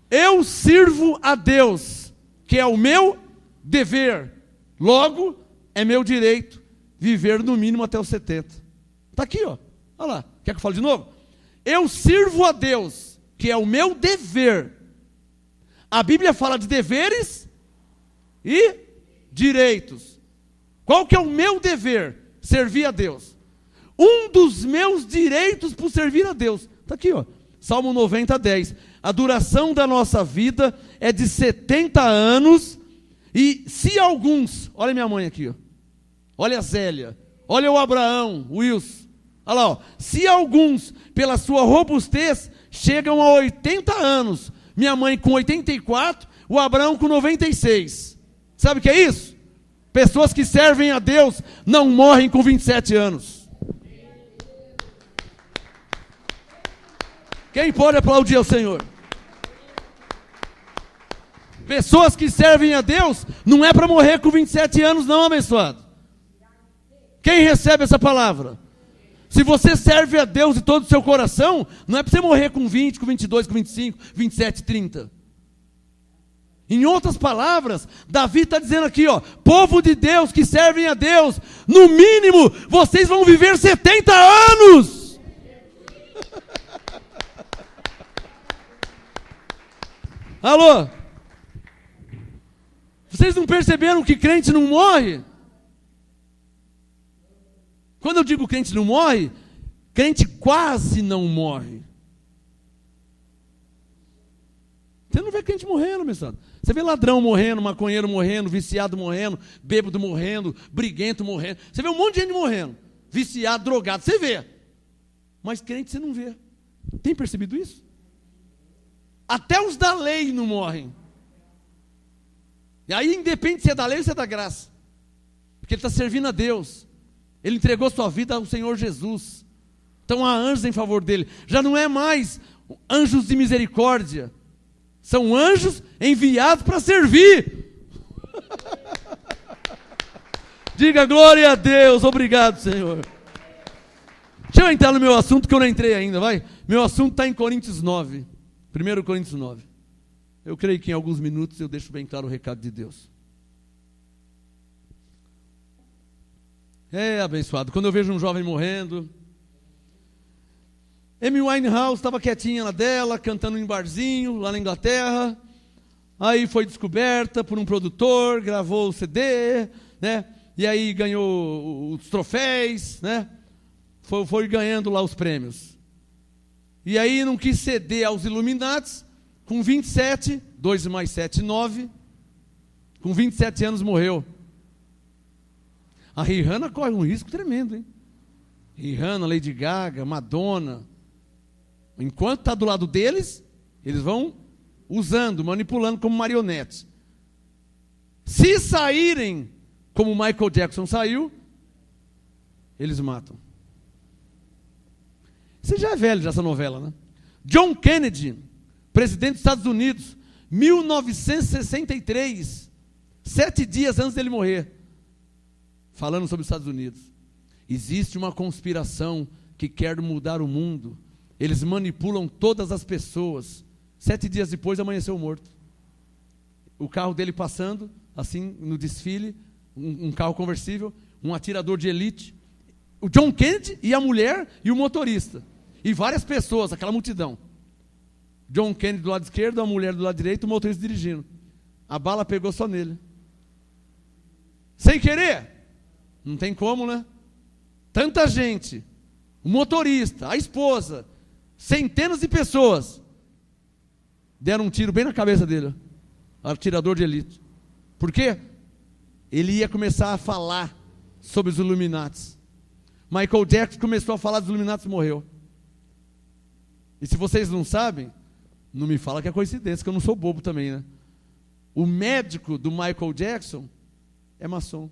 Speaker 3: Eu sirvo a Deus, que é o meu dever. Logo, é meu direito viver no mínimo até os 70. Está aqui, ó. Olha lá. Quer que eu fale de novo? Eu sirvo a Deus, que é o meu dever. A Bíblia fala de deveres e direitos. Qual que é o meu dever? Servir a Deus. Um dos meus direitos por servir a Deus. Está aqui, ó. Salmo 90, 10. A duração da nossa vida é de 70 anos. E se alguns... Olha minha mãe aqui, ó. Olha a Zélia. Olha o Abraão, o Wilson. Olha lá, ó. Se alguns, pela sua robustez, chegam a 80 anos. Minha mãe com 84, o Abraão com 96. Sabe o que é isso? Pessoas que servem a Deus não morrem com 27 anos. Quem pode aplaudir ao Senhor? Pessoas que servem a Deus não é para morrer com 27 anos não, abençoado. Quem recebe essa palavra? Se você serve a Deus de todo o seu coração, não é para você morrer com 20, com 22, com 25, 27, 30. Em outras palavras, Davi está dizendo aqui, ó, povo de Deus que servem a Deus, no mínimo, vocês vão viver 70 anos. Alô? Vocês não perceberam que crente não morre? Quando eu digo crente não morre, crente quase não morre. Você não vê crente morrendo, meu santo. Você vê ladrão morrendo, maconheiro morrendo, viciado morrendo, bêbado morrendo, briguento morrendo. Você vê um monte de gente morrendo. Viciado, drogado, você vê. Mas crente você não vê. Tem percebido isso? Até os da lei não morrem. E aí independe se é da lei ou se é da graça. Porque ele está servindo a Deus. Ele entregou sua vida ao Senhor Jesus. Então há anjos em favor dele. Já não é mais anjos de misericórdia. São anjos enviados para servir. Diga glória a Deus. Obrigado, Senhor. Deixa eu entrar no meu assunto que eu não entrei ainda, vai. Meu assunto está em Coríntios 9. 1 Coríntios 9. Eu creio que em alguns minutos eu deixo bem claro o recado de Deus. É, abençoado. Quando eu vejo um jovem morrendo... Amy Winehouse estava quietinha na dela, cantando em barzinho, lá na Inglaterra. Aí foi descoberta por um produtor, gravou o CD, né? E aí ganhou os troféus, né? Foi ganhando lá os prêmios. E aí não quis ceder aos Illuminates, Com 27, 2 mais 7, 9. Com 27 anos morreu. A Rihanna corre um risco tremendo, hein? Rihanna, Lady Gaga, Madonna. Enquanto está do lado deles, eles vão usando, manipulando como marionetes. Se saírem como Michael Jackson saiu, eles matam. Você já é velho dessa novela, né? John Kennedy, presidente dos Estados Unidos, 1963, 7 dias antes dele morrer, falando sobre os Estados Unidos. Existe uma conspiração que quer mudar o mundo. Eles manipulam todas as pessoas. 7 dias depois amanheceu morto. O carro dele passando, assim, no desfile, um carro conversível, um atirador de elite. O John Kennedy e a mulher e o motorista. E várias pessoas, aquela multidão. John Kennedy do lado esquerdo, a mulher do lado direito, o motorista dirigindo. A bala pegou só nele. Sem querer. Não tem como, né? Tanta gente. O motorista, a esposa, centenas de pessoas deram um tiro bem na cabeça dele. Atirador de elite. Por quê? Ele ia começar a falar sobre os Illuminatis. Michael Jackson começou a falar dos Illuminatis e morreu. E se vocês não sabem, não me fala que é coincidência, que eu não sou bobo também, né? O médico do Michael Jackson é maçom.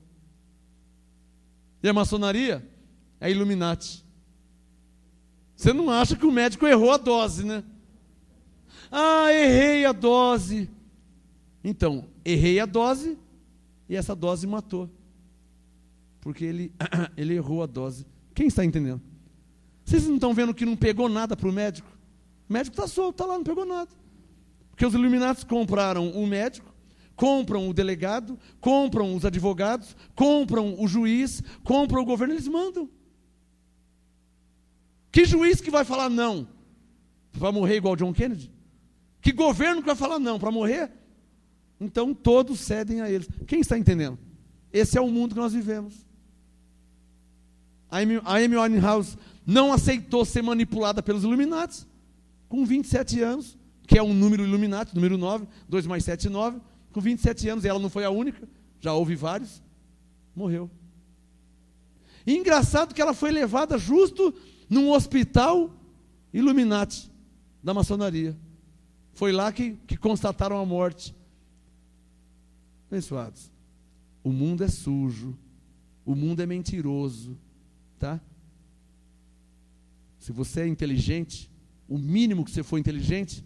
Speaker 3: E a maçonaria é Illuminati. Você não acha que o médico errou a dose, né? Ah, errei a dose. Então, errei a dose e essa dose matou. Porque ele errou a dose. Quem está entendendo? Vocês não estão vendo que não pegou nada para o médico? O médico está solto, está lá, não pegou nada. Porque os Illuminati compraram o médico, compram o delegado, compram os advogados, compram o juiz, compram o governo, eles mandam. Que juiz que vai falar não para morrer igual John Kennedy? Que governo que vai falar não para morrer? Então todos cedem a eles. Quem está entendendo? Esse é o mundo que nós vivemos. A Amy Winehouse não aceitou ser manipulada pelos Illuminati. Com 27 anos, que é um número Illuminati, número 9, 2 mais 7, 9. Com 27 anos, e ela não foi a única, já houve vários, morreu. E engraçado que ela foi levada justo num hospital Illuminati, da maçonaria. Foi lá que constataram a morte. Abençoados, o mundo é sujo, o mundo é mentiroso, tá? Se você é inteligente, o mínimo que você for inteligente,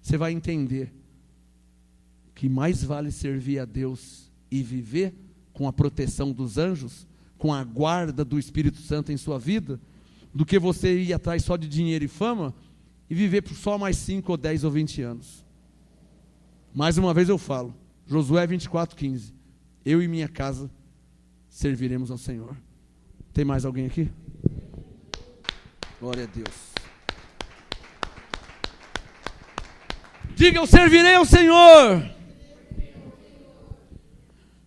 Speaker 3: você vai entender que mais vale servir a Deus e viver com a proteção dos anjos, com a guarda do Espírito Santo em sua vida, do que você ir atrás só de dinheiro e fama e viver por só mais 5 ou 10 ou 20 anos. Mais uma vez eu falo, Josué 24:15, eu e minha casa serviremos ao Senhor. Tem mais alguém aqui? Glória a Deus. Diga, eu servirei ao Senhor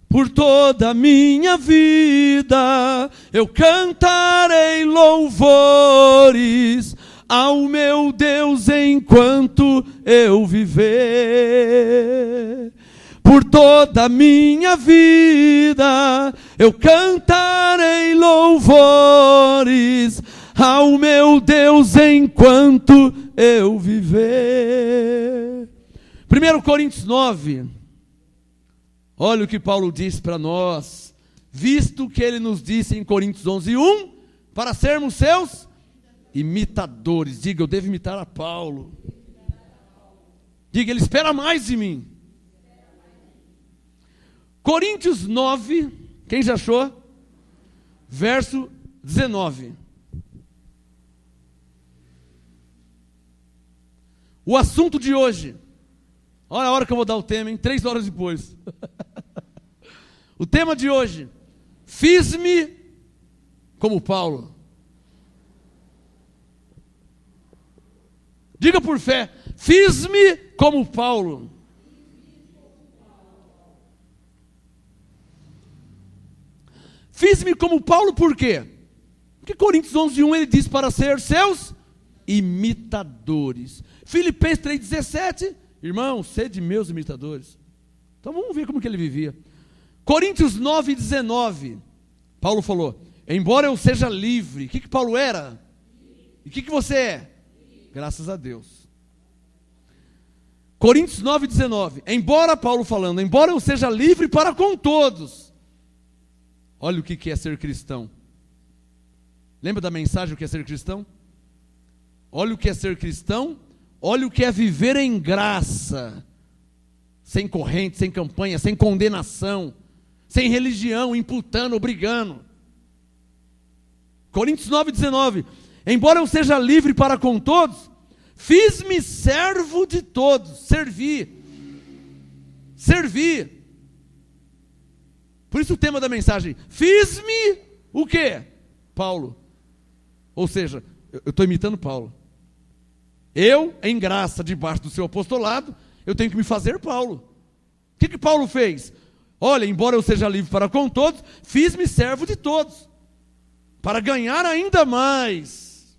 Speaker 3: por toda a minha vida, eu cantarei louvores ao meu Deus enquanto eu viver. Por toda a minha vida, eu cantarei louvores ao meu Deus enquanto eu viver. 1 Coríntios 9. Olha o que Paulo diz para nós, visto que ele nos disse em Coríntios 11:1, para sermos seus imitadores. Diga, eu devo imitar a Paulo. Diga, ele espera mais de mim. Coríntios 9, quem já achou? Verso 19. O assunto de hoje, olha a hora que eu vou dar o tema, hein? 3 horas depois. O tema de hoje, fiz-me como Paulo. Diga por fé, fiz-me como Paulo. Fiz-me como Paulo por quê? Porque Coríntios 11:1 ele diz para ser seus imitadores. Filipenses 3:17, Irmãos, sede meus imitadores. Então vamos ver como que ele vivia. Coríntios 9:19, Paulo falou, embora eu seja livre. O que Paulo era? E o que você é? Graças a Deus. Coríntios 9:19, embora, Paulo falando, embora eu seja livre para com todos. Olha o que é ser cristão. Lembra da mensagem o que é ser cristão? Olha o que é ser cristão, olha o que é viver em graça, sem corrente, sem campanha, sem condenação, sem religião, imputando, obrigando. Coríntios 9:19, embora eu seja livre para com todos, fiz-me servo de todos, servi. Por isso o tema da mensagem, fiz-me o quê? Paulo. Ou seja, eu estou imitando Paulo. Eu, em graça, debaixo do seu apostolado, eu tenho que me fazer Paulo. O que Paulo fez? Olha, embora eu seja livre para com todos, fiz-me servo de todos, para ganhar ainda mais.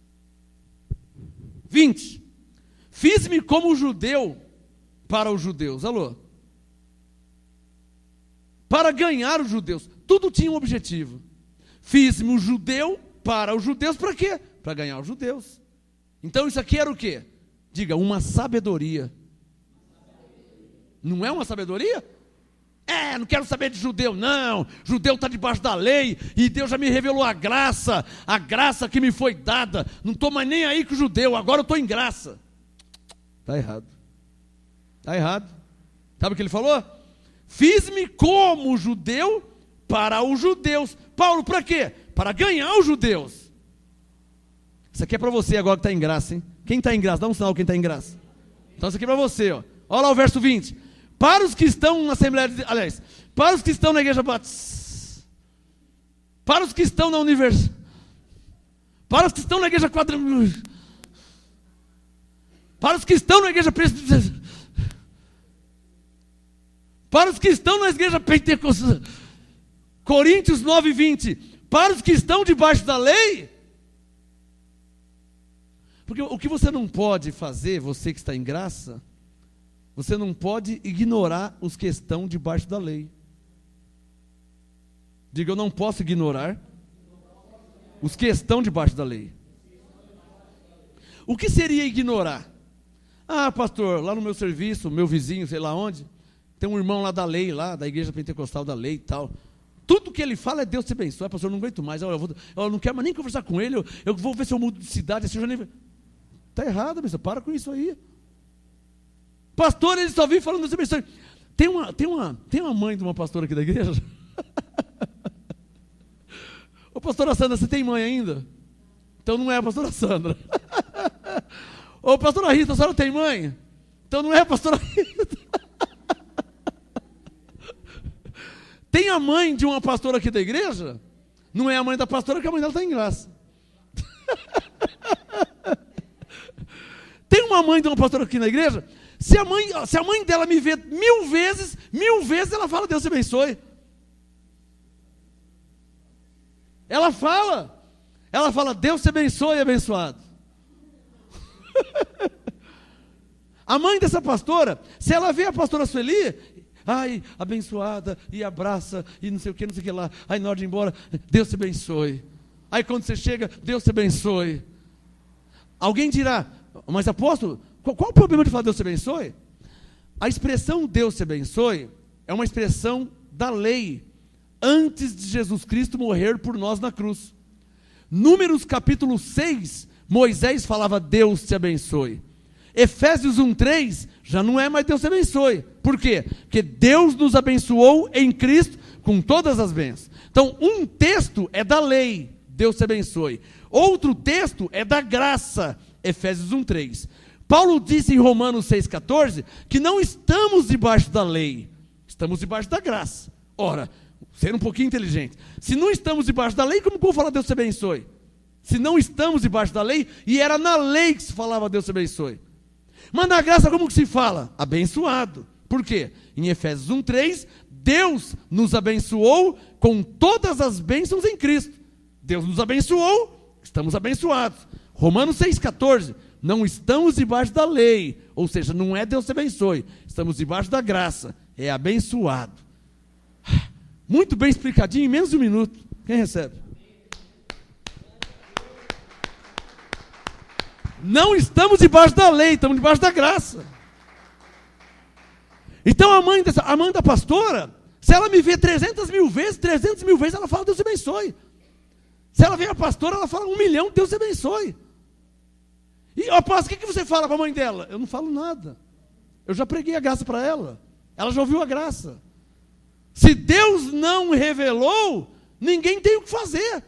Speaker 3: 20. Fiz-me como judeu para os judeus. Alô? Para ganhar os judeus. Tudo tinha um objetivo. Fiz-me um judeu para os judeus, para quê? Para ganhar os judeus. Então isso aqui era o quê? Diga, uma sabedoria. Não é uma sabedoria? Não quero saber de judeu, não. Judeu está debaixo da lei e Deus já me revelou a graça que me foi dada. Não estou mais nem aí com o judeu, agora eu estou em graça. Está errado. Está errado. Sabe o que ele falou? Fiz-me como judeu para os judeus. Paulo, para quê? Para ganhar os judeus. Isso aqui é para você agora que está em graça, hein? Quem está em graça? Dá um sinal quem está em graça. Então isso aqui é para você, ó. Olha lá o verso 20. Para os que estão na Assembleia, aliás, para os que estão na Igreja Batista, para os que estão na Universidade, para os que estão na Igreja Quadrangular, para os que estão na Igreja Presbiteriana, para os que estão na Igreja Pentecostal, Coríntios 9:20, para os que estão debaixo da lei. Porque o que você não pode fazer, você que está em graça, você não pode ignorar os que estão debaixo da lei. Diga, eu não posso ignorar os que estão debaixo da lei. O que seria ignorar? Ah, pastor, lá no meu serviço, meu vizinho, sei lá onde, tem um irmão lá da lei, lá da Igreja Pentecostal da lei e tal. Tudo que ele fala é Deus te abençoe. Pastor, eu não aguento mais, eu não quero mais nem conversar com ele, eu vou ver se eu mudo de cidade, assim, eu já nem... Está errado, pessoal, para com isso aí. Pastor, ele só vive falando Deus te abençoe. Tem uma mãe de uma pastora aqui da igreja. Ô pastora Sandra, você tem mãe ainda? Então não é a pastora Sandra. Ô pastora Rita, a senhora tem mãe? Então não é a pastora Rita. Tem a mãe de uma pastora aqui da igreja? Não é a mãe da pastora, que a mãe dela está em graça. Tem uma mãe de uma pastora aqui na igreja? Se a mãe dela me vê 1000 vezes ela fala Deus te abençoe. Ela fala Deus te abençoe, abençoado. A mãe dessa pastora, se ela vê a pastora Sueli, ai, abençoada, e abraça, e não sei o que lá, aí na hora de ir embora, Deus te abençoe. Aí quando você chega, Deus te abençoe. Alguém dirá, mas apóstolo, qual o problema de falar Deus te abençoe? A expressão Deus te abençoe é uma expressão da lei, antes de Jesus Cristo morrer por nós na cruz. Números capítulo 6, Moisés falava Deus te abençoe. Efésios 1:3 já não é mais Deus te abençoe. Por quê? Porque Deus nos abençoou em Cristo com todas as bênçãos. Então um texto é da lei, Deus te abençoe. Outro texto é da graça, Efésios 1:3. Paulo disse em Romanos 6,14 que não estamos debaixo da lei, estamos debaixo da graça. Ora, ser um pouquinho inteligente. Se não estamos debaixo da lei, como que eu vou falar Deus te abençoe? Se não estamos debaixo da lei, e era na lei que se falava Deus te abençoe. Mas na graça como que se fala? Abençoado. Por quê? Em Efésios 1:3, Deus nos abençoou com todas as bênçãos em Cristo. Deus nos abençoou, estamos abençoados. Romanos 6,14, Não estamos debaixo da lei. Ou seja, não é Deus te abençoe. Estamos debaixo da graça. É abençoado. Muito bem explicadinho, em menos de um minuto. Quem recebe? Não estamos debaixo da lei, estamos debaixo da graça. Então a mãe da pastora, se ela me vê 300 mil vezes, ela fala, Deus te abençoe. Se ela vê a pastora, ela fala 1 milhão, Deus te abençoe. E, apóstolo, o que você fala para a mãe dela? Eu não falo nada. Eu já preguei a graça para ela. Ela já ouviu a graça. Se Deus não revelou, ninguém tem o que fazer.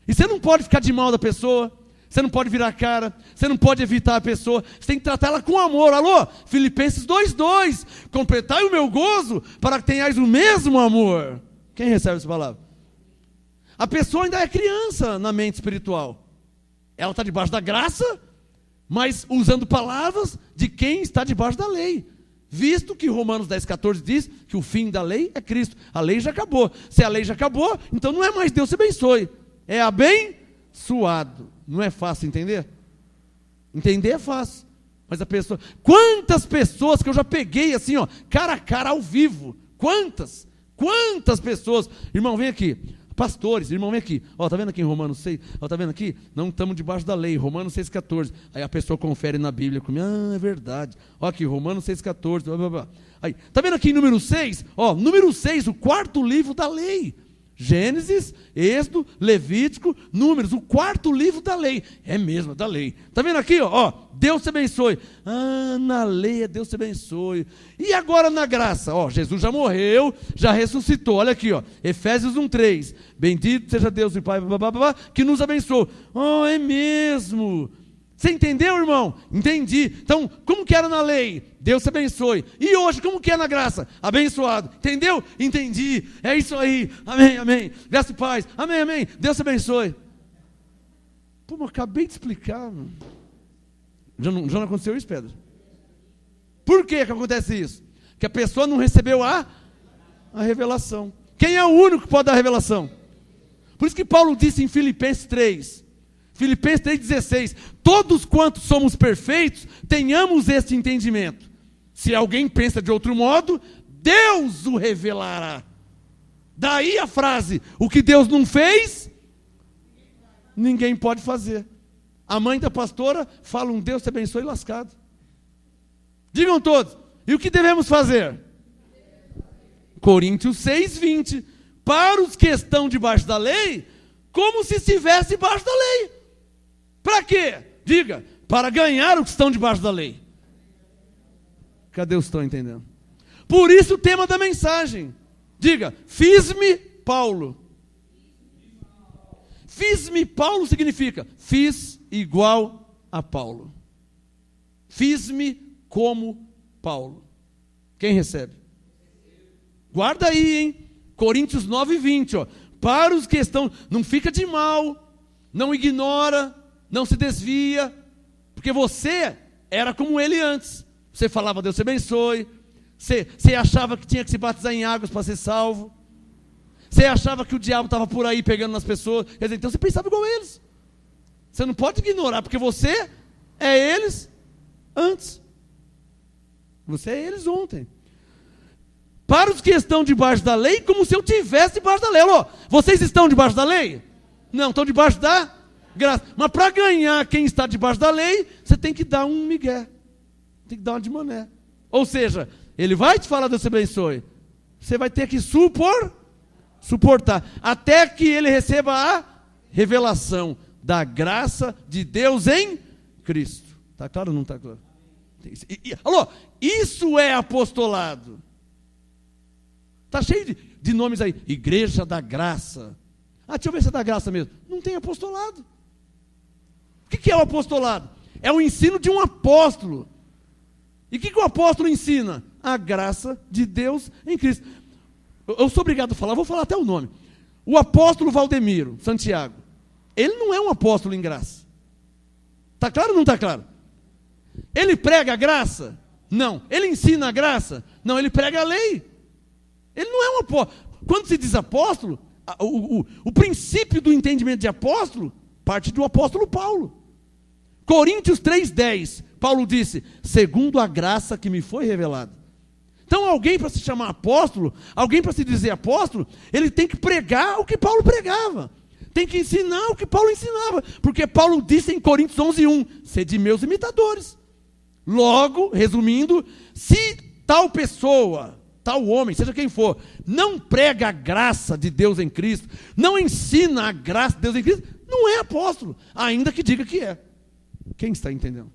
Speaker 3: E você não pode ficar de mal da pessoa. Você não pode virar a cara. Você não pode evitar a pessoa. Você tem que tratar ela com amor. Alô? Filipenses 2:2. Completai o meu gozo para que tenhais o mesmo amor. Quem recebe essa palavra? A pessoa ainda é criança na mente espiritual. Ela está debaixo da graça, mas usando palavras de quem está debaixo da lei. Visto que Romanos 10:14 diz que o fim da lei é Cristo. A lei já acabou. Se a lei já acabou, então não é mais Deus te abençoe. É abençoado. Não é fácil entender? Entender é fácil. Mas a pessoa... Quantas pessoas que eu já peguei assim, ó, cara a cara, ao vivo. Quantas pessoas. Irmão, vem aqui. Pastores, irmão, vem aqui. Ó, tá vendo aqui em Romanos 6? Ó, tá vendo aqui? Não estamos debaixo da lei. Romanos 6:14. Aí a pessoa confere na Bíblia comigo. É verdade. Ó, aqui, Romanos 6:14. Blá, blá, blá. Aí, tá vendo aqui em número 6? Ó, número 6, o 4º livro da lei. Gênesis, Êxodo, Levítico, Números, o 4º livro da lei. É mesmo, da lei. Tá vendo aqui, ó, Deus te abençoe. Na lei é Deus te abençoe. E agora na graça? Ó, Jesus já morreu, já ressuscitou. Olha aqui, ó, Efésios 1:3. Bendito seja Deus e Pai, que nos abençoou. É mesmo. Você entendeu, irmão? Entendi. Então, como que era na lei? Deus te abençoe. E hoje, como que é na graça? Abençoado. Entendeu? Entendi. É isso aí. Amém, amém. Graça e paz. Amém, amém. Deus te abençoe. Pô, mas acabei de explicar. Mano. Já não aconteceu isso, Pedro? Por que acontece isso? Que a pessoa não recebeu a revelação. Quem é o único que pode dar a revelação? Por isso que Paulo disse em Filipenses 3. Filipenses 3,16, todos quantos somos perfeitos, tenhamos este entendimento. Se alguém pensa de outro modo, Deus o revelará. Daí a frase, o que Deus não fez, ninguém pode fazer. A mãe da pastora fala um Deus te abençoe lascado. Digam todos, e o que devemos fazer? Coríntios 6:20, para os que estão debaixo da lei, como se estivesse debaixo da lei. Para quê? Diga, para ganhar os que estão debaixo da lei. Cadê os que estão entendendo? Por isso o tema da mensagem. Diga, fiz-me Paulo. Fiz-me Paulo significa, fiz igual a Paulo. Fiz-me como Paulo. Quem recebe? Guarda aí, hein? Coríntios 9:20, ó. Para os que estão, não fica de mal, não ignora, não se desvia, porque você era como ele antes. Você falava, Deus te abençoe. Você achava que tinha que se batizar em águas para ser salvo. Você achava que o diabo estava por aí pegando nas pessoas. Quer dizer, então você pensava igual a eles. Você não pode ignorar, porque você é eles antes. Você é eles ontem. Para os que estão debaixo da lei, como se eu estivesse debaixo da lei. Alô, vocês estão debaixo da lei? Não, estão debaixo da graça. Mas para ganhar quem está debaixo da lei, você tem que dar um migué. Tem que dar uma de mané. Ou seja, ele vai te falar, Deus te abençoe. Você vai ter que suportar. Até que ele receba a revelação da graça de Deus em Cristo. Está claro ou não está claro? Alô, isso é apostolado. Está cheio de nomes aí. Igreja da Graça. Deixa eu ver se é da graça mesmo. Não tem apostolado. O que é o apostolado? É o ensino de um apóstolo. E o que o apóstolo ensina? A graça de Deus em Cristo. Eu sou obrigado a falar, vou falar até o nome. O apóstolo Valdemiro Santiago. Ele não é um apóstolo em graça. Está claro ou não está claro? Ele prega a graça? Não. Ele ensina a graça? Não, ele prega a lei. Ele não é um apóstolo. Quando se diz apóstolo, o princípio do entendimento de apóstolo parte do apóstolo Paulo. Coríntios 3,10, Paulo disse, segundo a graça que me foi revelada. Então alguém para se chamar apóstolo, alguém para se dizer apóstolo, ele tem que pregar o que Paulo pregava. Tem que ensinar o que Paulo ensinava. Porque Paulo disse em Coríntios 11:1, sede meus imitadores. Logo, resumindo, se tal pessoa, tal homem, seja quem for, não prega a graça de Deus em Cristo, não ensina a graça de Deus em Cristo, não é apóstolo, ainda que diga que é. Quem está entendendo?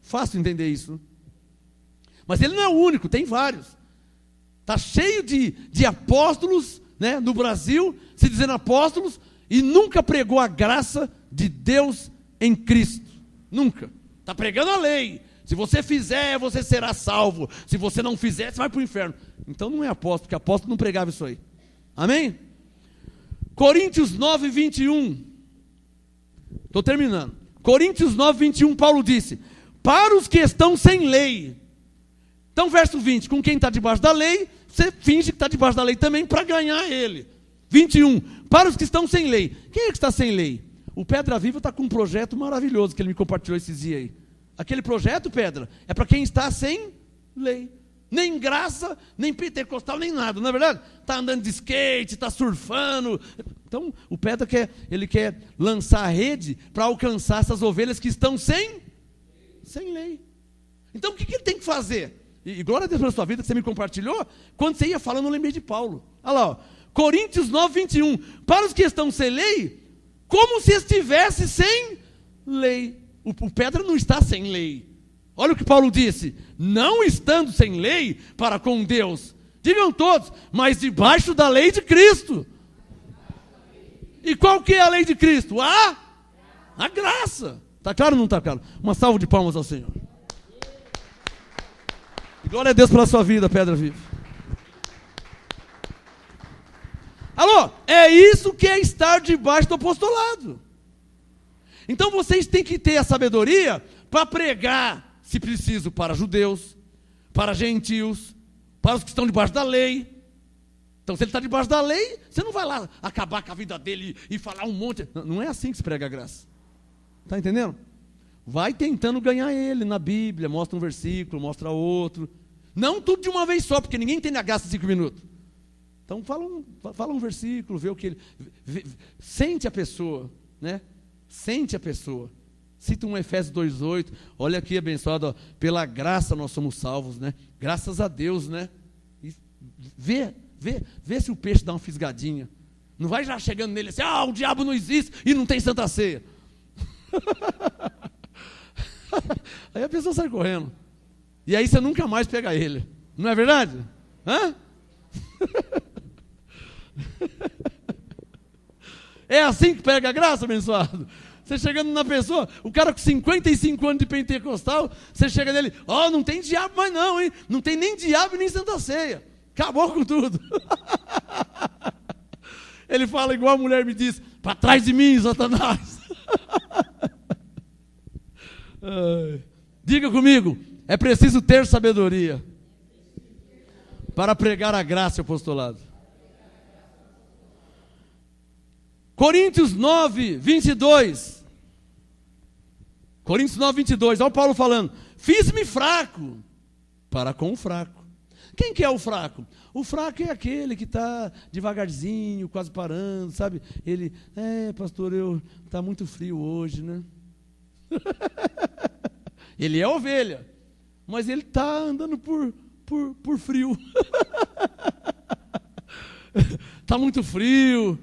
Speaker 3: Fácil entender isso. Mas ele não é o único, tem vários. Está cheio de apóstolos, né, no Brasil, se dizendo apóstolos, e nunca pregou a graça de Deus em Cristo. Nunca. Está pregando a lei. Se você fizer, você será salvo. Se você não fizer, você vai para o inferno. Então não é apóstolo, porque apóstolo não pregava isso aí. Amém? Coríntios 9:21. Estou terminando. Coríntios 9:21, Paulo disse, para os que estão sem lei. Então, verso 20, com quem está debaixo da lei, você finge que está debaixo da lei também para ganhar ele. 21, para os que estão sem lei. Quem é que está sem lei? O Pedra Viva está com um projeto maravilhoso que ele me compartilhou esses dias aí. Aquele projeto, Pedra, é para quem está sem lei. Nem graça, nem pentecostal, nem nada, não é verdade? Está andando de skate, está surfando. Então, o Pedra ele quer lançar a rede para alcançar essas ovelhas que estão sem lei. Então, o que ele tem que fazer? E glória a Deus pela sua vida que você me compartilhou. Quando você ia falando, eu lembrei de Paulo. Olha lá, ó. Coríntios 9:21. Para os que estão sem lei, como se estivesse sem lei. O Pedra não está sem lei. Olha o que Paulo disse. Não estando sem lei para com Deus. Digam todos, mas debaixo da lei de Cristo. E qual que é a lei de Cristo? A graça. Está claro ou não está claro? Uma salva de palmas ao Senhor. E glória a Deus pela sua vida, Pedra Viva. Alô, é isso que é estar debaixo do apostolado. Então vocês têm que ter a sabedoria para pregar, se preciso, para judeus, para gentios, para os que estão debaixo da lei. Então se ele está debaixo da lei, você não vai lá acabar com a vida dele e falar um monte. Não é assim que se prega a graça. Está entendendo? Vai tentando ganhar ele na Bíblia, mostra um versículo, mostra outro. Não tudo de uma vez só, porque ninguém entende a graça em 5 minutos. Então fala um versículo, vê o que ele... sente a pessoa, né? Sente a pessoa. Cita um Efésios 2:8. Olha aqui, abençoado, ó, pela graça nós somos salvos, né? Graças a Deus, né? E vê se o peixe dá uma fisgadinha. Não vai já chegando nele assim, o diabo não existe e não tem Santa Ceia. Aí a pessoa sai correndo. E aí você nunca mais pega ele. Não é verdade? Hã? É assim que pega a graça, abençoado. Você chegando na pessoa, o cara com 55 anos de pentecostal, você chega nele, não tem diabo mais não, hein? Não tem nem diabo nem Santa Ceia. Acabou com tudo. Ele fala igual a mulher me disse, para trás de mim, Satanás. Diga comigo, é preciso ter sabedoria para pregar a graça e o apostolado. Coríntios 9:22. Coríntios 9:22. Olha o Paulo falando. Fiz-me fraco para com o fraco. Quem que é o fraco? O fraco é aquele que está devagarzinho, quase parando, sabe? Ele, pastor, está muito frio hoje, né? Ele é ovelha, mas ele está andando por frio. Está muito frio.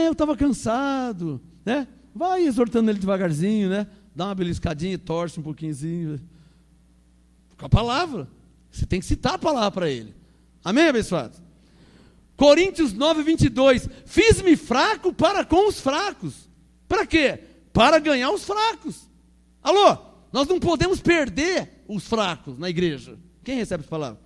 Speaker 3: Eu estava cansado, né? Vai exortando ele devagarzinho, né? Dá uma beliscadinha, torce um pouquinho. Com a palavra. Você tem que citar a palavra para ele. Amém, abençoado? Coríntios 9:22. Fiz-me fraco para com os fracos. Para quê? Para ganhar os fracos. Alô? Nós não podemos perder os fracos na igreja. Quem recebe essa palavra?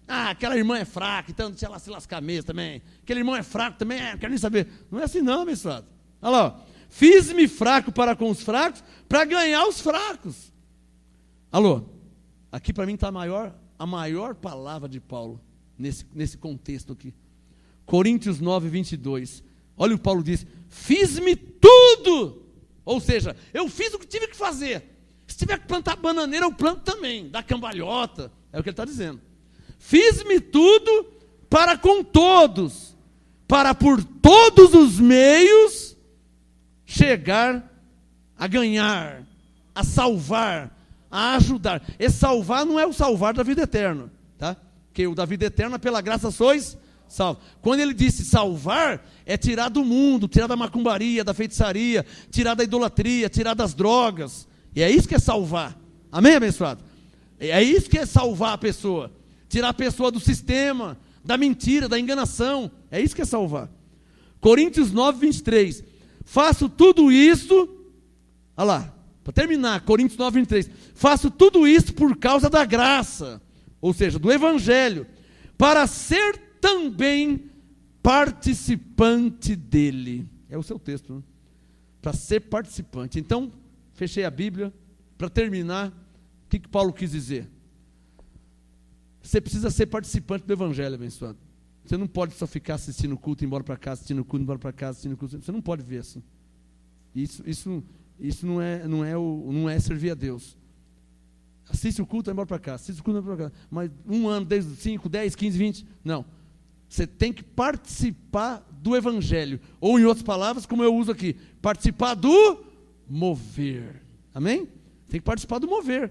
Speaker 3: Aquela irmã é fraca, então deixa ela se lascar mesmo também. Aquele irmão é fraco também, não quero nem saber. Não é assim não, abençoado. Olha lá, fiz-me fraco para com os fracos, para ganhar os fracos. Alô, aqui para mim está a maior palavra de Paulo, nesse contexto aqui. Coríntios 9:22. Olha o que Paulo diz, fiz-me tudo. Ou seja, eu fiz o que tive que fazer. Se tiver que plantar bananeira, eu planto também, dá cambalhota. É o que ele está dizendo. Fiz-me tudo para com todos, para por todos os meios chegar a ganhar, a salvar, a ajudar. Esse salvar não é o salvar da vida eterna, tá? Porque o da vida eterna, pela graça sois salvos. Quando ele disse salvar, é tirar do mundo, tirar da macumbaria, da feitiçaria, tirar da idolatria, tirar das drogas. E é isso que é salvar. Amém, abençoado? É isso que é salvar a pessoa. Tirar a pessoa do sistema, da mentira, da enganação. É isso que é salvar. Coríntios 9, 23. Faço tudo isso, olha lá, para terminar, Coríntios 9, 23. Faço tudo isso por causa da graça, ou seja, do evangelho, para ser também participante dele. É o seu texto, né? Para ser participante. Então, fechei a Bíblia. Para terminar, o que Paulo quis dizer? Você precisa ser participante do evangelho, abençoado. Você não pode só ficar assistindo o culto, ir embora para casa, assistindo o culto, ir embora para casa, assistindo o culto. Você não pode ver assim. Isso não é servir a Deus. Assiste o culto, vai embora para casa. Assiste o culto, vai embora para casa. Mas 1 ano, desde 5, 10, 15, 20. Não. Você tem que participar do evangelho. Ou, em outras palavras, como eu uso aqui, participar do mover. Amém? Tem que participar do mover.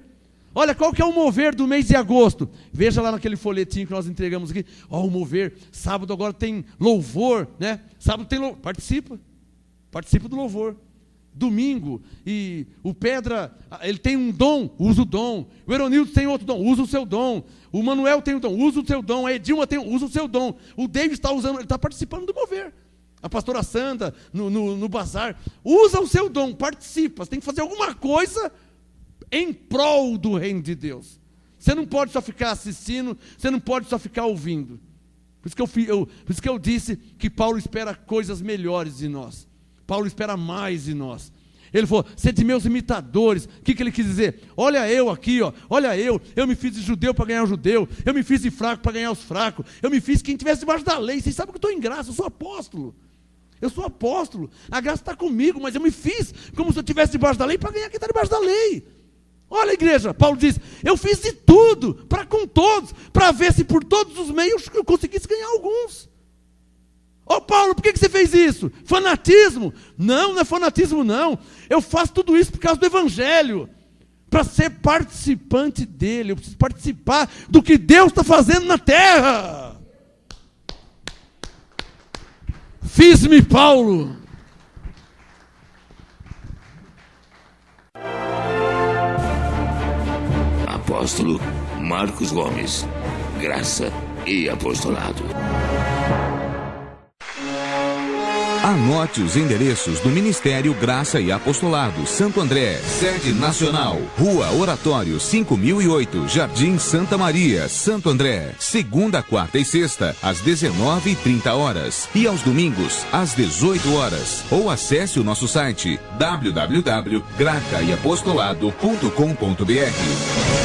Speaker 3: Olha, qual que é o mover do mês de agosto? Veja lá naquele folhetinho que nós entregamos aqui. Ó, o mover. Sábado agora tem louvor, né? Sábado tem louvor. Participa. Participa do louvor. Domingo, e o Pedra, ele tem um dom, usa o dom. O Eronildo tem outro dom, usa o seu dom. O Manuel tem um dom, usa o seu dom. A Edilma usa o seu dom. O David está usando, ele está participando do mover. A pastora Sandra, no bazar, usa o seu dom, participa. Você tem que fazer alguma coisa em prol do reino de Deus. Você não pode só ficar assistindo, você não pode só ficar ouvindo. Por isso que eu disse que Paulo espera coisas melhores de nós. Paulo espera mais de nós. Ele falou, sede meus imitadores. O que ele quis dizer? Olha eu aqui, ó. Olha eu me fiz de judeu para ganhar o judeu. Eu me fiz de fraco para ganhar os fracos. Eu me fiz quem estivesse debaixo da lei. Vocês sabem que eu estou em graça, eu sou apóstolo. Eu sou apóstolo. A graça está comigo, mas eu me fiz como se eu estivesse debaixo da lei para ganhar quem está debaixo da lei. Olha, igreja, Paulo diz, eu fiz de tudo, para com todos, para ver se por todos os meios eu conseguisse ganhar alguns. Ô Paulo, por que você fez isso? Fanatismo? Não é fanatismo não. Eu faço tudo isso por causa do evangelho. Para ser participante dele. Eu preciso participar do que Deus está fazendo na terra. Fiz-me Paulo.
Speaker 1: Apóstolo Marcos Gomes. Graça e apostolado.
Speaker 2: Anote os endereços do Ministério Graça e Apostolado Santo André, sede nacional, Rua Oratório 5008, Jardim Santa Maria, Santo André, segunda, quarta e sexta, às 19h30 e aos domingos, às 18 horas. Ou acesse o nosso site www.gracaiapostolado.com.br.